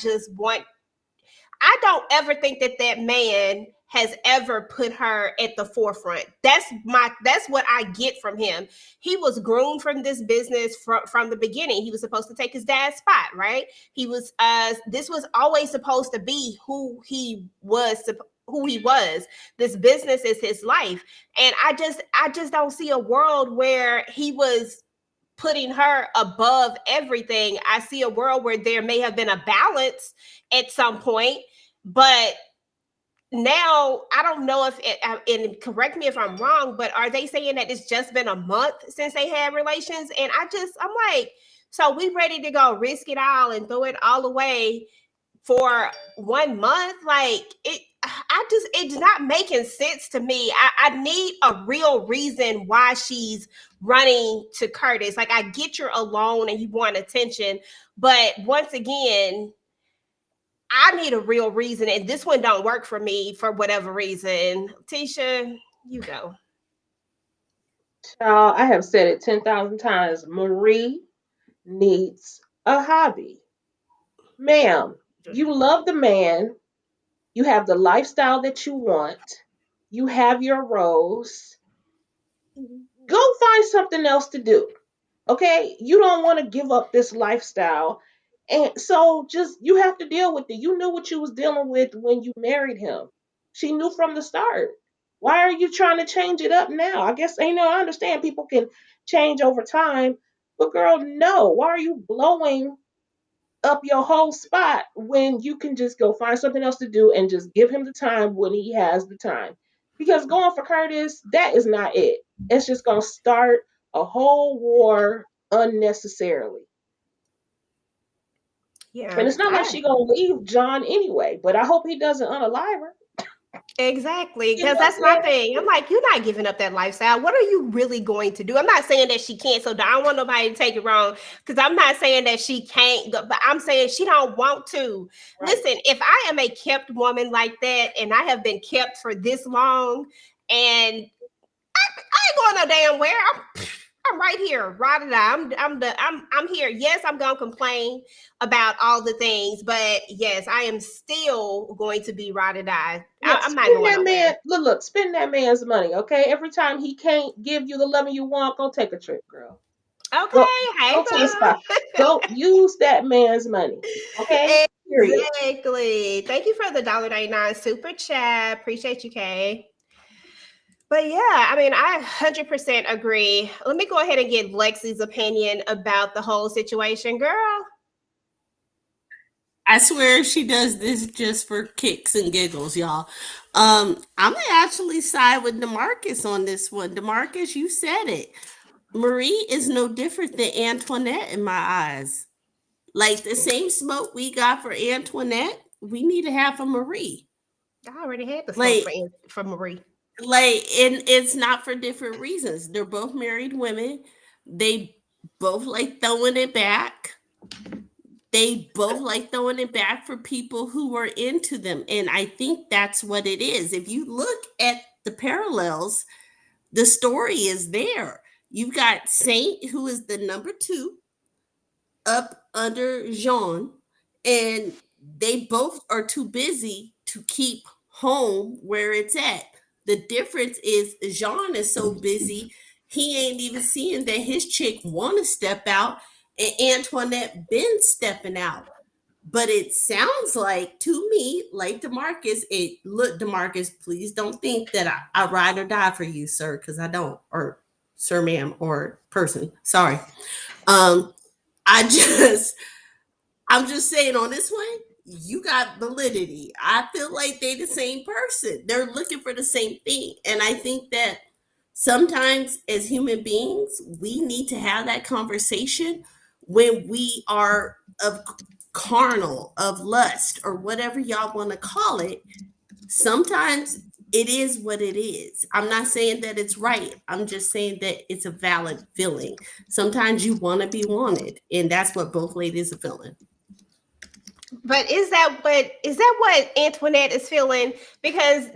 don't ever think that man has ever put her at the forefront. That's what I get from him. He was groomed from this business from the beginning. He was supposed to take his dad's spot, right? He was this was always supposed to be who he was. This business is his life. And I just don't see a world where he was putting her above everything. I see a world where there may have been a balance at some point, but now I don't know if and correct me if I'm wrong, but are they saying that it's just been a month since they had relations? And I'm like, so we ready to go risk it all and throw it all away for 1 month? Like, it's not making sense to me. I need a real reason why she's running to Curtis. Like, I get you're alone and you want attention, but once again, I need a real reason, and this one don't work for me for whatever reason. Tisha, you go. Child, I have said it 10,000 times. Marie needs a hobby. Ma'am, you love the man, you have the lifestyle that you want, you have your rose. Go find something else to do. Okay? You don't want to give up this lifestyle. And so just you have to deal with it. You knew what you was dealing with when you married him. She knew from the start. Why are you trying to change it up now? I guess I understand people can change over time, but girl, no. Why are you blowing up your whole spot when you can just go find something else to do and just give him the time when he has the time? Because going for Curtis, that is not it. It's just going to start a whole war unnecessarily. Yeah, And it's not like she going to leave John anyway, but I hope he doesn't unalive her. exactly. You know Because what I'm that's my saying? thing. I'm like, you're not giving up that lifestyle. What are you really going to do? I'm not saying that she can't. So I don't want nobody to take it wrong. Because I'm not saying that she can't, but I'm saying she don't want to. Right. Listen, if I am a kept woman like that, and I have been kept for this long, and I ain't going no damn where. I'm right here, right it out. I'm here. Yes, I'm gonna complain about all the things, but yes, I am still going to be ride or die. Yeah, I'm not spend going that man. nowhere. Look, spend that man's money, okay? Every time he can't give you the loving you want, go take a trip, girl. Go, Okay, hey go to the spa. boo. Go use that man's money, okay? Period. Exactly. Thank you for the $1.99 super chat. Appreciate you, Kay. But yeah, I mean, I 100% agree. Let me go ahead and get Lexi's opinion about the whole situation, girl. I swear she does this just for kicks and giggles, y'all. I'm gonna actually side with Demarcus on this one. Demarcus, you said it. Marie is no different than Antoinette in my eyes. Like the same smoke we got for Antoinette, we need to have for Marie. I already had the smoke Like, for Marie. and it's not for different reasons. They're both married women. They both like throwing it back. They both like throwing it back for people who are into them. And I think that's what it is. If you look at the parallels, the story is there. You've got Saint, who is the number two, up under Jean, and they both are too busy to keep home where it's at. The difference is Jean is so busy he ain't even seeing that his chick want to step out, and Antoinette been stepping out. But it sounds like to me, like Demarcus, Demarcus, please don't think that I ride or die for you, sir, because I don't, or sir, ma'am, or person. Sorry. Um, I just I'm just saying on this one, you got validity. I feel like they the same person. They're looking for the same thing. And I think that sometimes as human beings, we need to have that conversation when we are of carnal, of lust, or whatever y'all want to call it. Sometimes it is what it is. I'm not saying that it's right. I'm just saying that it's a valid feeling. Sometimes you want to be wanted, and that's what both ladies are feeling. But is that what Antoinette is feeling? Because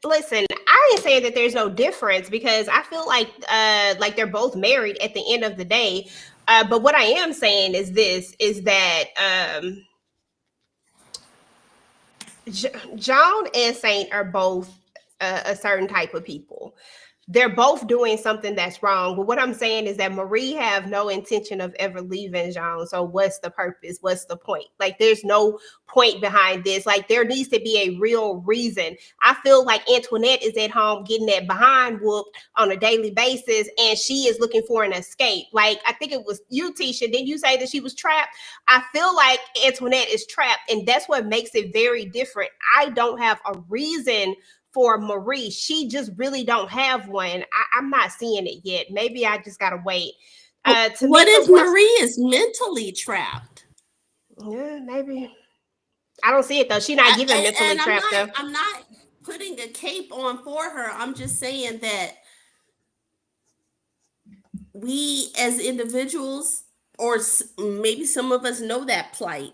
listen, I ain't saying that there's no difference because I feel like they're both married at the end of the day. But what I am saying is this is that John and Saint are both a certain type of people. They're both doing something that's wrong. But what I'm saying is that Marie have no intention of ever leaving Jean. So what's the purpose? What's the point? Like there's no point behind this. Like there needs to be a real reason. I feel like Antoinette is at home getting that behind whooped on a daily basis and she is looking for an escape. Like I think it was you, Tisha. Did you say that she was trapped? I feel like Antoinette is trapped and that's what makes it very different. I don't have a reason for Marie. She just really don't have one. I'm not seeing it yet. Maybe I just gotta wait. What if Marie is mentally trapped? Yeah, maybe. I don't see it though. She's not giving mentally And trapped though. I'm not putting a cape on for her. I'm just saying that we as individuals, or maybe some of us know that plight,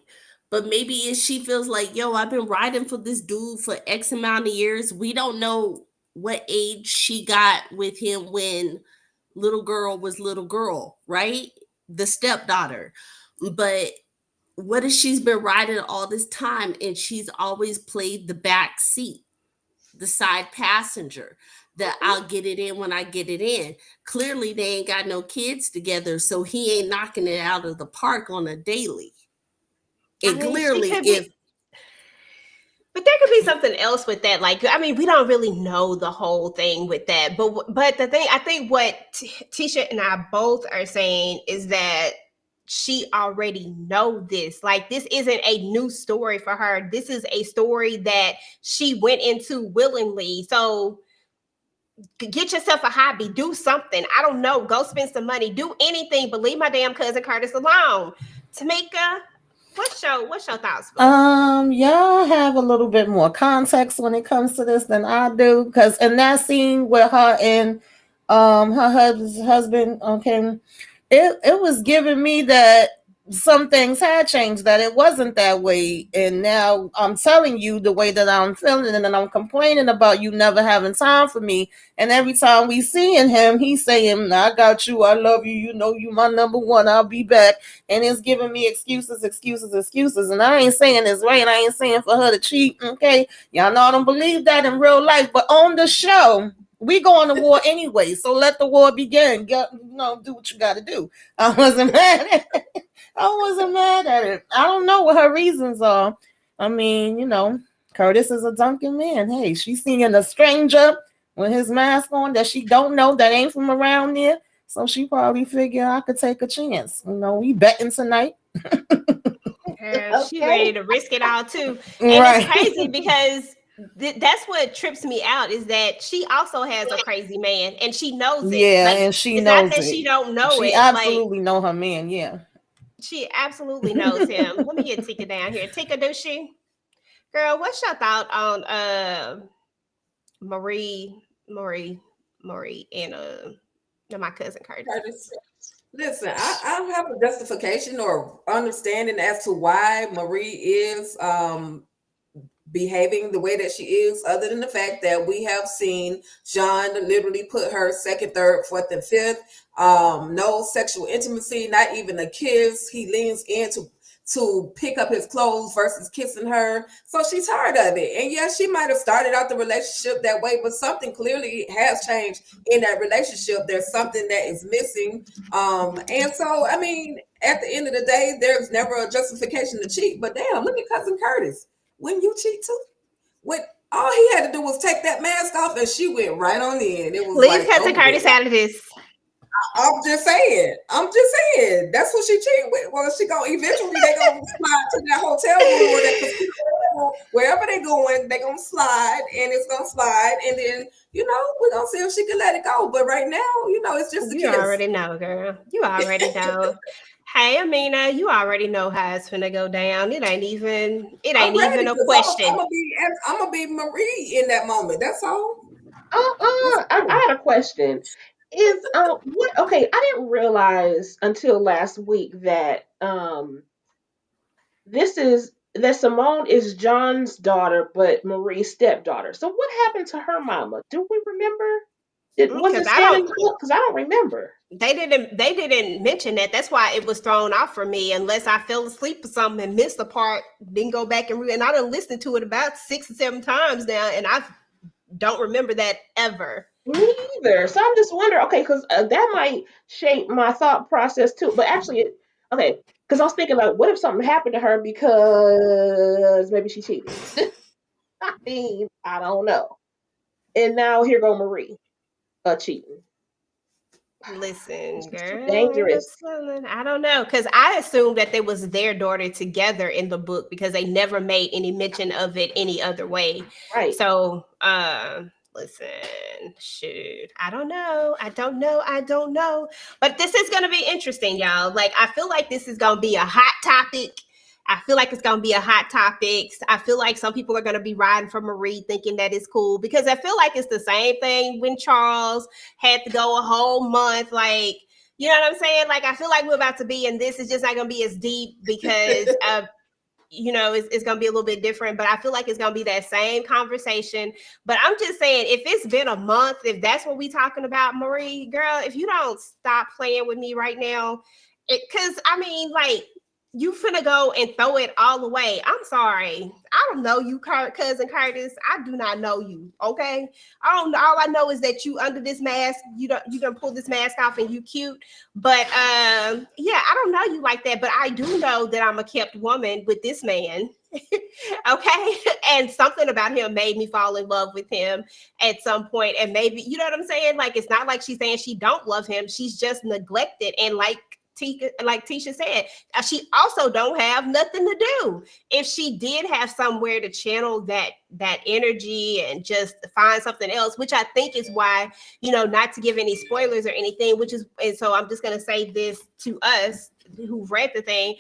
but maybe if she feels like, yo, I've been riding for this dude for X amount of years. We don't know what age she got with him when little girl was little girl, right? the stepdaughter. But what if she's been riding all this time and she's always played the back seat, the side passenger, that I'll get it in when I get it in? Clearly they ain't got no kids together, so he ain't knocking it out of the park on a daily. And clearly if but there could be something else with that. Like, I mean, we don't really know the whole thing with that. But the thing, I think what Tisha and I both are saying is that she already know this. Like, this isn't a new story for her. This is a story that she went into willingly. So get yourself a hobby, do something. I don't know. Go spend some money, do anything, but leave my damn cousin Curtis alone. Tamika, what's your thoughts? Y'all have a little bit more context when it comes to this than I do, because in that scene with her and her husband, okay, it was giving me that some things had changed, that it wasn't that way. And now I'm telling you the way that I'm feeling, and then I'm complaining about you never having time for me. And every time we seeing him, he's saying, I got you, I love you, you know you my number one, I'll be back. And it's giving me excuses. And I ain't saying it's right, and I ain't saying for her to cheat, okay? Y'all know I don't believe that in real life, but on the show, we going to war anyway, so let the war begin. Do what you got to do. I wasn't mad at it. I don't know what her reasons are. I mean, Curtis is a Duncan man. Hey, she's seeing a stranger with his mask on that she don't know, that ain't from around there. So she probably figured I could take a chance. We betting tonight. She ready to risk it all too. And It's crazy because that's what trips me out, is that she also has a crazy man and she knows it. Yeah, and she it's knows not that it. She don't know she it. Absolutely know her man. Yeah, she absolutely knows him. Let me get Tika down here. Tika, do she? Girl, what's your thought on Marie, and my cousin Curtis? Listen, I don't have a justification or understanding as to why Marie is behaving the way that she is, other than the fact that we have seen John literally put her second, third, fourth, and fifth. No sexual intimacy, not even a kiss. He leans in to pick up his clothes versus kissing her. So she's tired of it. And yes, she might have started out the relationship that way, but something clearly has changed in that relationship. There's something that is missing. And so, I mean, at the end of the day, there's never a justification to cheat. But damn, look at Cousin Curtis. Wouldn't you cheat too? All he had to do was take that mask off, and she went right on in. It was leave Cousin Curtis out of this. I'm just saying. That's what she cheating with. Well, she eventually they gonna slide to that hotel room or that casino room, wherever they going, they gonna slide, and it's gonna slide, and then we're gonna see if she can let it go. But right now, it's just a kiss. You already know, girl. You already know. Hey, Amina, you already know how it's gonna go down. It ain't even a question. I'm gonna be Marie in that moment. That's all. I had a question. Is what okay? I didn't realize until last week that that Simone is John's daughter, but Marie's stepdaughter. So what happened to her mama? Do we remember? Was it said in the book? Because I don't remember. They didn't mention that. That's why it was thrown off for me, unless I fell asleep or something and missed the part, didn't go back and read. And I done listened to it about 6 or 7 times now, and I don't remember that ever. Me either. So I'm just wondering, okay, because that might shape my thought process too. But actually, okay, because I was thinking like, what if something happened to her because maybe she cheated? I mean, I don't know. And now here go Marie, cheating. Listen, girl, dangerous. I don't know, because I assumed that they was their daughter together in the book because they never made any mention of it any other way. Right. So, listen, shoot, I don't know. But this is gonna be interesting, y'all. Like, I feel like this is gonna be a hot topic. I feel like it's going to be a hot topic. I feel like some people are going to be riding for Marie thinking that it's cool, because I feel like it's the same thing when Charles had to go a whole month. Like, you know what I'm saying? Like, I feel like we're about to be in this. It's just not going to be as deep because, it's going to be a little bit different, but I feel like it's going to be that same conversation. But I'm just saying, if it's been a month, if that's what we talking about, Marie, girl, if you don't stop playing with me right now, Because I mean, like, you finna go and throw it all away. I'm sorry. I don't know you, cousin Curtis. I do not know you. Okay. I don't know. All I know is that you under this mask, you don't pull this mask off and you cute. But yeah, I don't know you like that. But I do know that I'm a kept woman with this man. Okay. And something about him made me fall in love with him at some point. And maybe, you know what I'm saying? Like, it's not like she's saying she don't love him. She's just neglected. And like Tisha said, she also don't have nothing to do. If she did have somewhere to channel that energy and just find something else, which I think is why, not to give any spoilers or anything, and so I'm just going to say this to us who read the thing,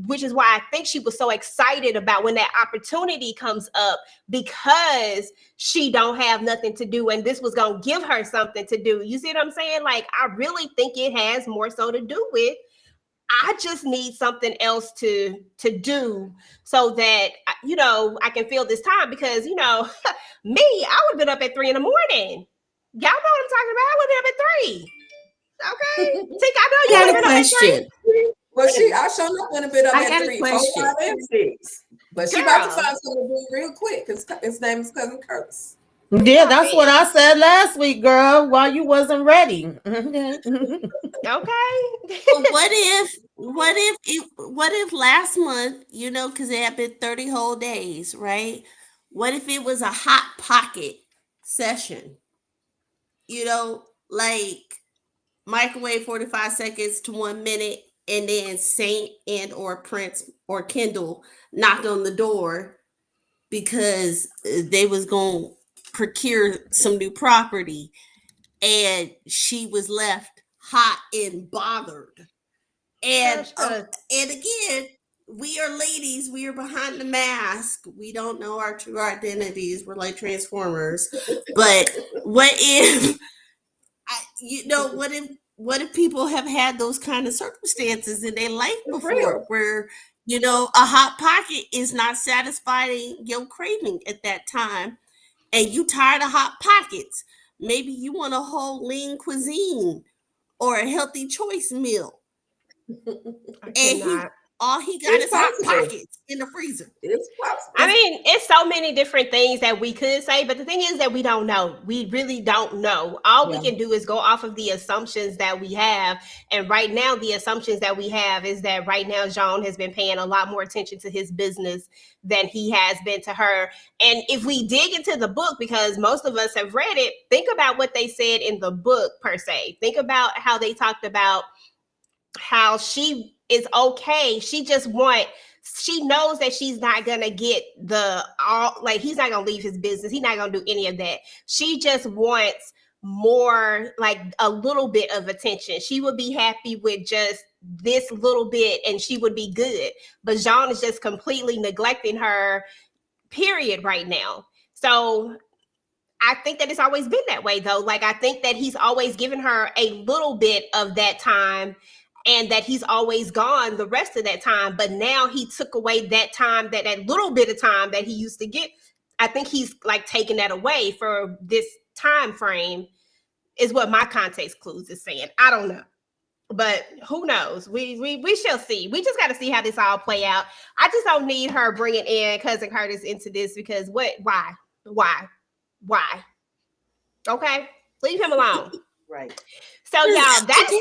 which is why I think she was so excited about when that opportunity comes up, because she don't have nothing to do and this was going to give her something to do. You see what I'm saying? Like, I really think it has more so to do with, I just need something else to do so that, I can feel this time, because, me, I would have been up at 3 a.m. Y'all know what I'm talking about. I would have been up at 3. Okay. Tika, I know you would have been up at 3. Well, I showed up in a bit up I at got a 3, 4, question. 5, and 6. But she about to find something to do real quick because his name is Cousin Curtis. Yeah, that's what I said last week, girl, while you wasn't ready. Okay. Well, what if last month, because it had been 30 whole days, right? What if it was a hot pocket session? Like microwave 45 seconds to 1 minute, and then Saint and or Prince or Kendall knocked on the door because they was going to procure some new property, and she was left hot and bothered. And again, we are ladies. We are behind the mask. We don't know our true identities. We're like Transformers. But what if, what if people have had those kind of circumstances in their life before, where a hot pocket is not satisfying your craving at that time, and you tired of hot pockets? Maybe you want a whole lean cuisine or a healthy choice meal. All he got is hot pockets in the freezer. It's possible. I mean, it's so many different things that we could say, but the thing is that we don't know. We really don't know. All we can do is go off of the assumptions that we have. And right now, the assumptions that we have is that right now, Jean has been paying a lot more attention to his business than he has been to her. And if we dig into the book, because most of us have read it, think about what they said in the book per se. Think about how they talked about how she is okay. She knows that she's not gonna get he's not gonna leave his business. He's not gonna do any of that. She just wants more, like a little bit of attention. She would be happy with just this little bit and she would be good. But Jean is just completely neglecting her, period, right now. So I think that it's always been that way, though. Like, I think that he's always given her a little bit of that time, and that he's always gone the rest of that time. But now he took away that time, that little bit of time that he used to get. I think he's like taking that away for this time frame, is what my context clues is saying. I don't know, but who knows? We shall see. We just got to see how this all play out. I just don't need her bringing in Cousin Curtis into this, because why? Okay, leave him alone. Right. So y'all, that's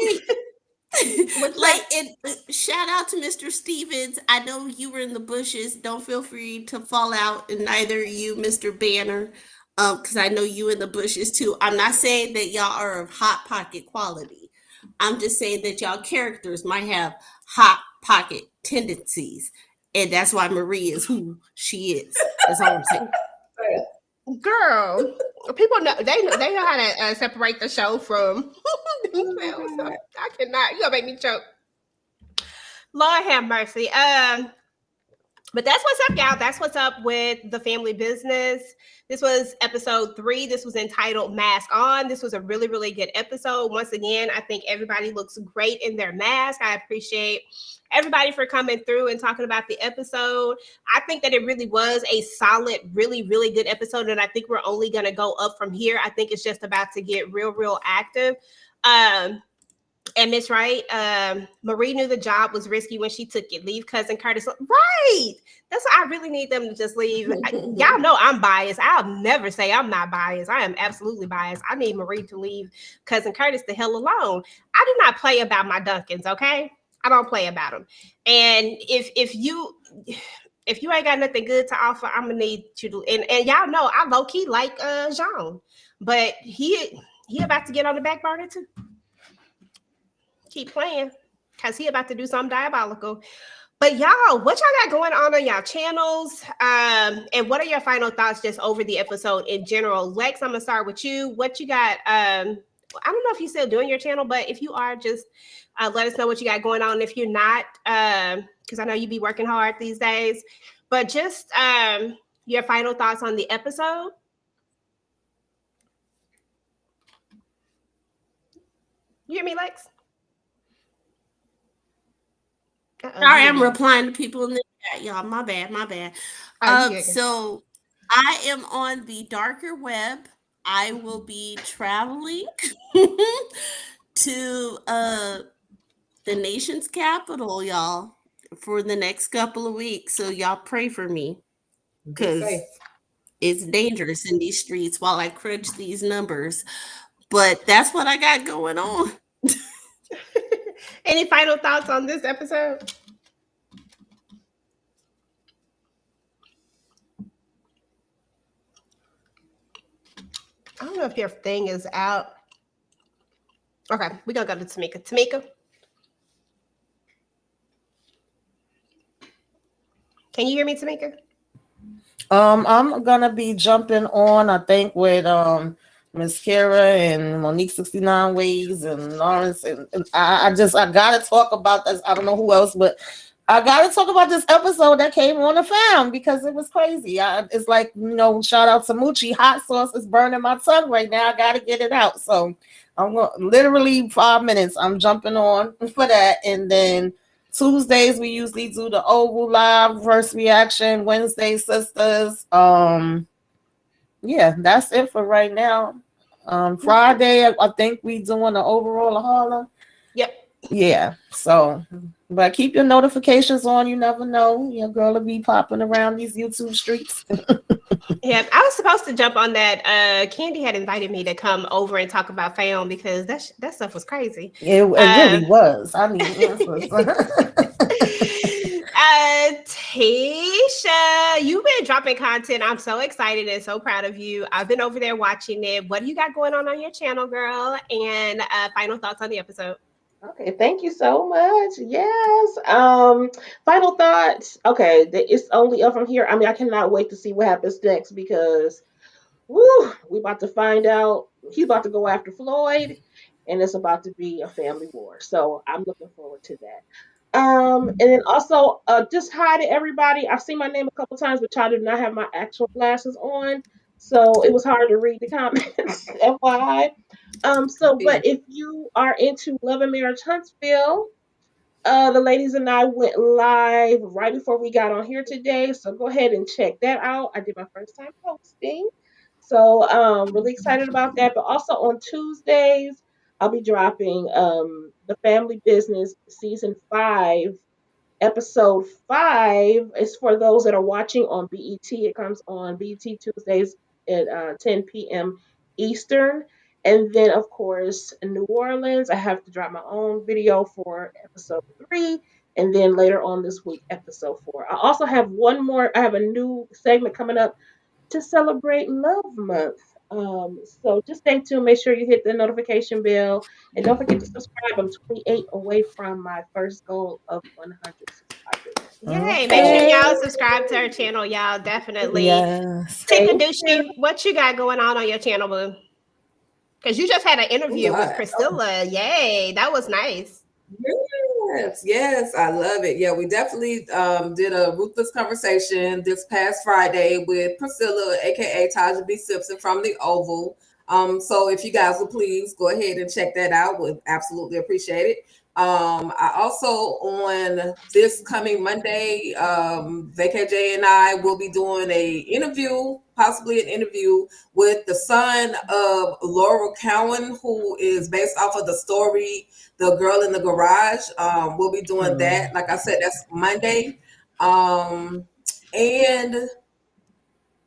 shout out to Mr. Stevens. I know you were in the bushes. Don't feel free to fall out, and neither you, Mr. Banner, because I know you in the bushes too. I'm not saying that y'all are of hot pocket quality. I'm just saying that y'all characters might have hot pocket tendencies, and that's why Marie is who she is. That's all I'm saying. Girl, people know how to separate the show from themselves. So I cannot. You gonna make me choke. Lord have mercy. But that's what's up, y'all. That's what's up with the family business. This was episode 3. This was entitled Mask On. This was a really, really good episode. Once again, I think everybody looks great in their mask. I appreciate everybody for coming through and talking about the episode. I think that it really was a solid, really, really good episode. And I think we're only going to go up from here. I think it's just about to get real, real active. And Miss Wright, Marie knew the job was risky when she took it. Leave cousin Curtis. Right. That's why I really need them to just leave. Y'all know I'm biased. I'll never say I'm not biased. I am absolutely biased. I need Marie to leave cousin Curtis the hell alone. I do not play about my Duncans, okay? I don't play about them. And if you ain't got nothing good to offer, I'm gonna need you to. And y'all know I low key like Jean, but he about to get on the back burner too. Keep playing, cause he about to do something diabolical. But y'all, what y'all got going on y'all channels? And what are your final thoughts just over the episode in general? Lex, I'm gonna start with you. What you got? I don't know if you're still doing your channel, but if you are, just let us know what you got going on. If you're not, because I know you be working hard these days, but just your final thoughts on the episode. You hear me, Lex? Sorry, I'm replying to people in the chat, y'all. My bad. So I am on the darker web. I will be traveling to the nation's capital, y'all, for the next couple of weeks. So y'all pray for me, because it's dangerous in these streets while I crunch these numbers. But that's what I got going on. Any final thoughts on this episode? I don't know if your thing is out. Okay, we're gonna go to Tamika. Tamika, can you hear me, Tamika? I'm gonna be jumping on, I think, with Miss Kara and Monique 69 Ways and Lawrence, and I gotta talk about this. I don't know who else, but I gotta talk about this episode that came on the fam because it was crazy. It's like, shout out to Moochie. Hot sauce is burning my tongue right now. I gotta get it out. So I'm literally 5 minutes. I'm jumping on for that, and then Tuesdays we usually do the Oval Live first reaction. Wednesday sisters. Yeah, that's it for right now. Friday I think we doing the overall of Harlem. Yep. Yeah. So, but keep your notifications on. You never know, your girl will be popping around these YouTube streets. Yeah, I was supposed to jump on that. Candy had invited me to come over and talk about film because that stuff was crazy. It really was. I mean, Tisha, you've been dropping content. I'm so excited and so proud of you. I've been over there watching it. What do you got going on your channel, girl? And final thoughts on the episode. Okay, thank you so much. Yes. Final thoughts. Okay, it's only up from here. I mean, I cannot wait to see what happens next because we about to find out. He's about to go after Floyd, and it's about to be a family war. So I'm looking forward to that. And then also, just hi to everybody. I've seen my name a couple times, but y'all did not have my actual glasses on, so it was hard to read the comments. FYI. But if you are into Love and Marriage Huntsville, the ladies and I went live right before we got on here today. So go ahead and check that out. I did my first time posting. So really excited about that. But also on Tuesdays, I'll be dropping the Family Business season 5. Episode 5 is for those that are watching on BET. It comes on BET Tuesdays at 10 p.m. Eastern. And then, of course, in New Orleans, I have to drop my own video for episode 3. And then later on this week, episode 4. I also have I have a new segment coming up to celebrate Love Month. So just stay tuned. Make sure you hit the notification bell. And don't forget to subscribe. I'm 28 away from my first goal of 100 subscribers. Yay! Make sure y'all subscribe to our channel, y'all. Definitely. Yes. Tika Dushi, what you got going on your channel, boo? Because you just had an interview with Priscilla. Yay, that was nice. Yes, I love it. Yeah, we definitely did a ruthless conversation this past Friday with Priscilla, aka Taja B. Simpson from the Oval. So if you guys will please go ahead and check that out, would absolutely appreciate it. I also on this coming Monday, VKJ and I will be doing possibly an interview with the son of Laurel Cowan, who is based off of the story The Girl in the Garage. We'll be doing that. Like I said, that's Monday. And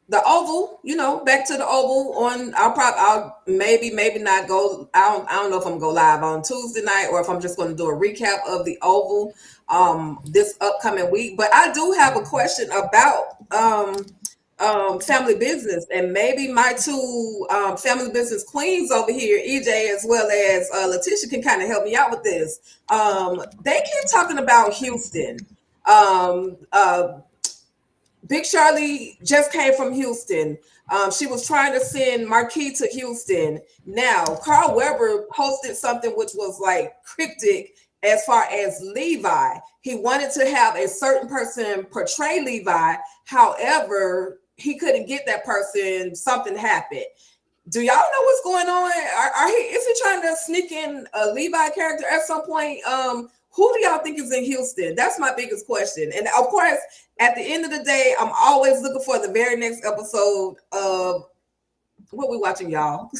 the Oval, back to the Oval I'll maybe not go. I don't know if I'm gonna go live on Tuesday night or if I'm just gonna do a recap of the Oval this upcoming week. But I do have a question about family business, and maybe my two family business queens over here, EJ as well as Letitia, can kind of help me out with this. They keep talking about Houston. Big Charlie just came from Houston. She was trying to send Marquis to Houston. Now, Carl Weber posted something which was like cryptic as far as Levi. He wanted to have a certain person portray Levi. However, he couldn't get that person. Something happened. Do y'all know what's going on? Is he trying to sneak in a Levi character at some point? Who do y'all think is in Houston? That's my biggest question. And of course, at the end of the day, I'm always looking for the very next episode of what we watching, y'all.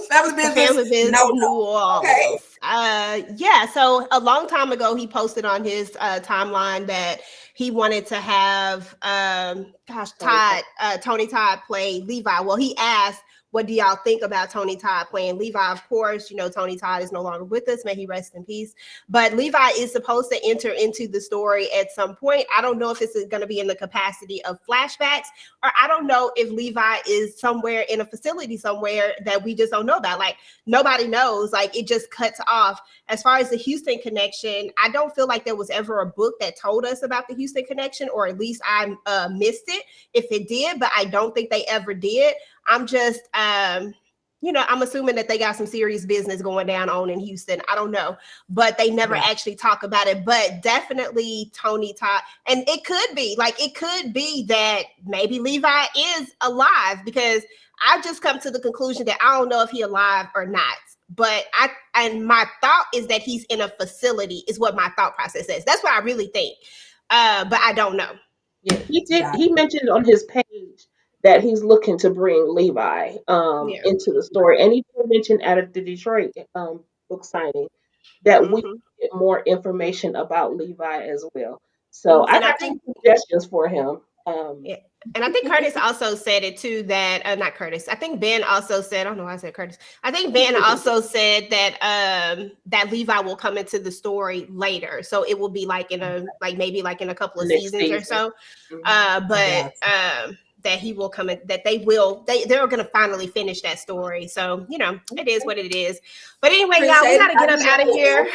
Family Business. New Orleans. Okay. Yeah. So a long time ago, he posted on his timeline that he wanted to have Tony Todd play Levi. Well, he asked, what do y'all think about Tony Todd playing Levi? Of course, Tony Todd is no longer with us. May he rest in peace. But Levi is supposed to enter into the story at some point. I don't know if it's going to be in the capacity of flashbacks, or I don't know if Levi is somewhere in a facility somewhere that we just don't know about. Like, nobody knows. Like, it just cuts off. As far as the Houston connection, I don't feel like there was ever a book that told us about the Houston connection, or at least I missed it if it did, but I don't think they ever did. I'm just, I'm assuming that they got some serious business going down in Houston. I don't know, but they never actually talk about it. But definitely Tony Todd, and it could be that maybe Levi is alive, because I've just come to the conclusion that I don't know if he's alive or not. But my thought is that he's in a facility is what my thought process is. That's what I really think. But I don't know. Yeah, he did. He mentioned on his page that he's looking to bring Levi into the story. And he did mention at the Detroit book signing that we get more information about Levi as well. So I got some suggestions for him. And I think Curtis also said it too, that not Curtis. I think Ben also said, I don't know why I said Curtis. I think Ben also said that that Levi will come into the story later. So it will be like maybe in a couple of seasons or so. That he will come in, that they're going to finally finish that story. So, it is what it is. But anyway, y'all, we got to get up out of here.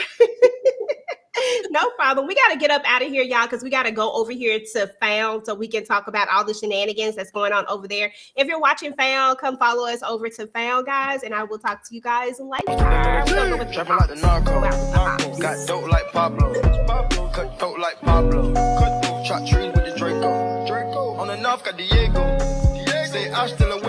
No problem. We got to get up out of here, y'all, because we got to go over here to Found so we can talk about all the shenanigans that's going on over there. If you're watching Found, come follow us over to Found, guys, and I will talk to you guys later. Trapping like the narco. Got dope like Pablo. Cut dope like Pablo. Chop trees with the Draco. On the north got Diego. Say I still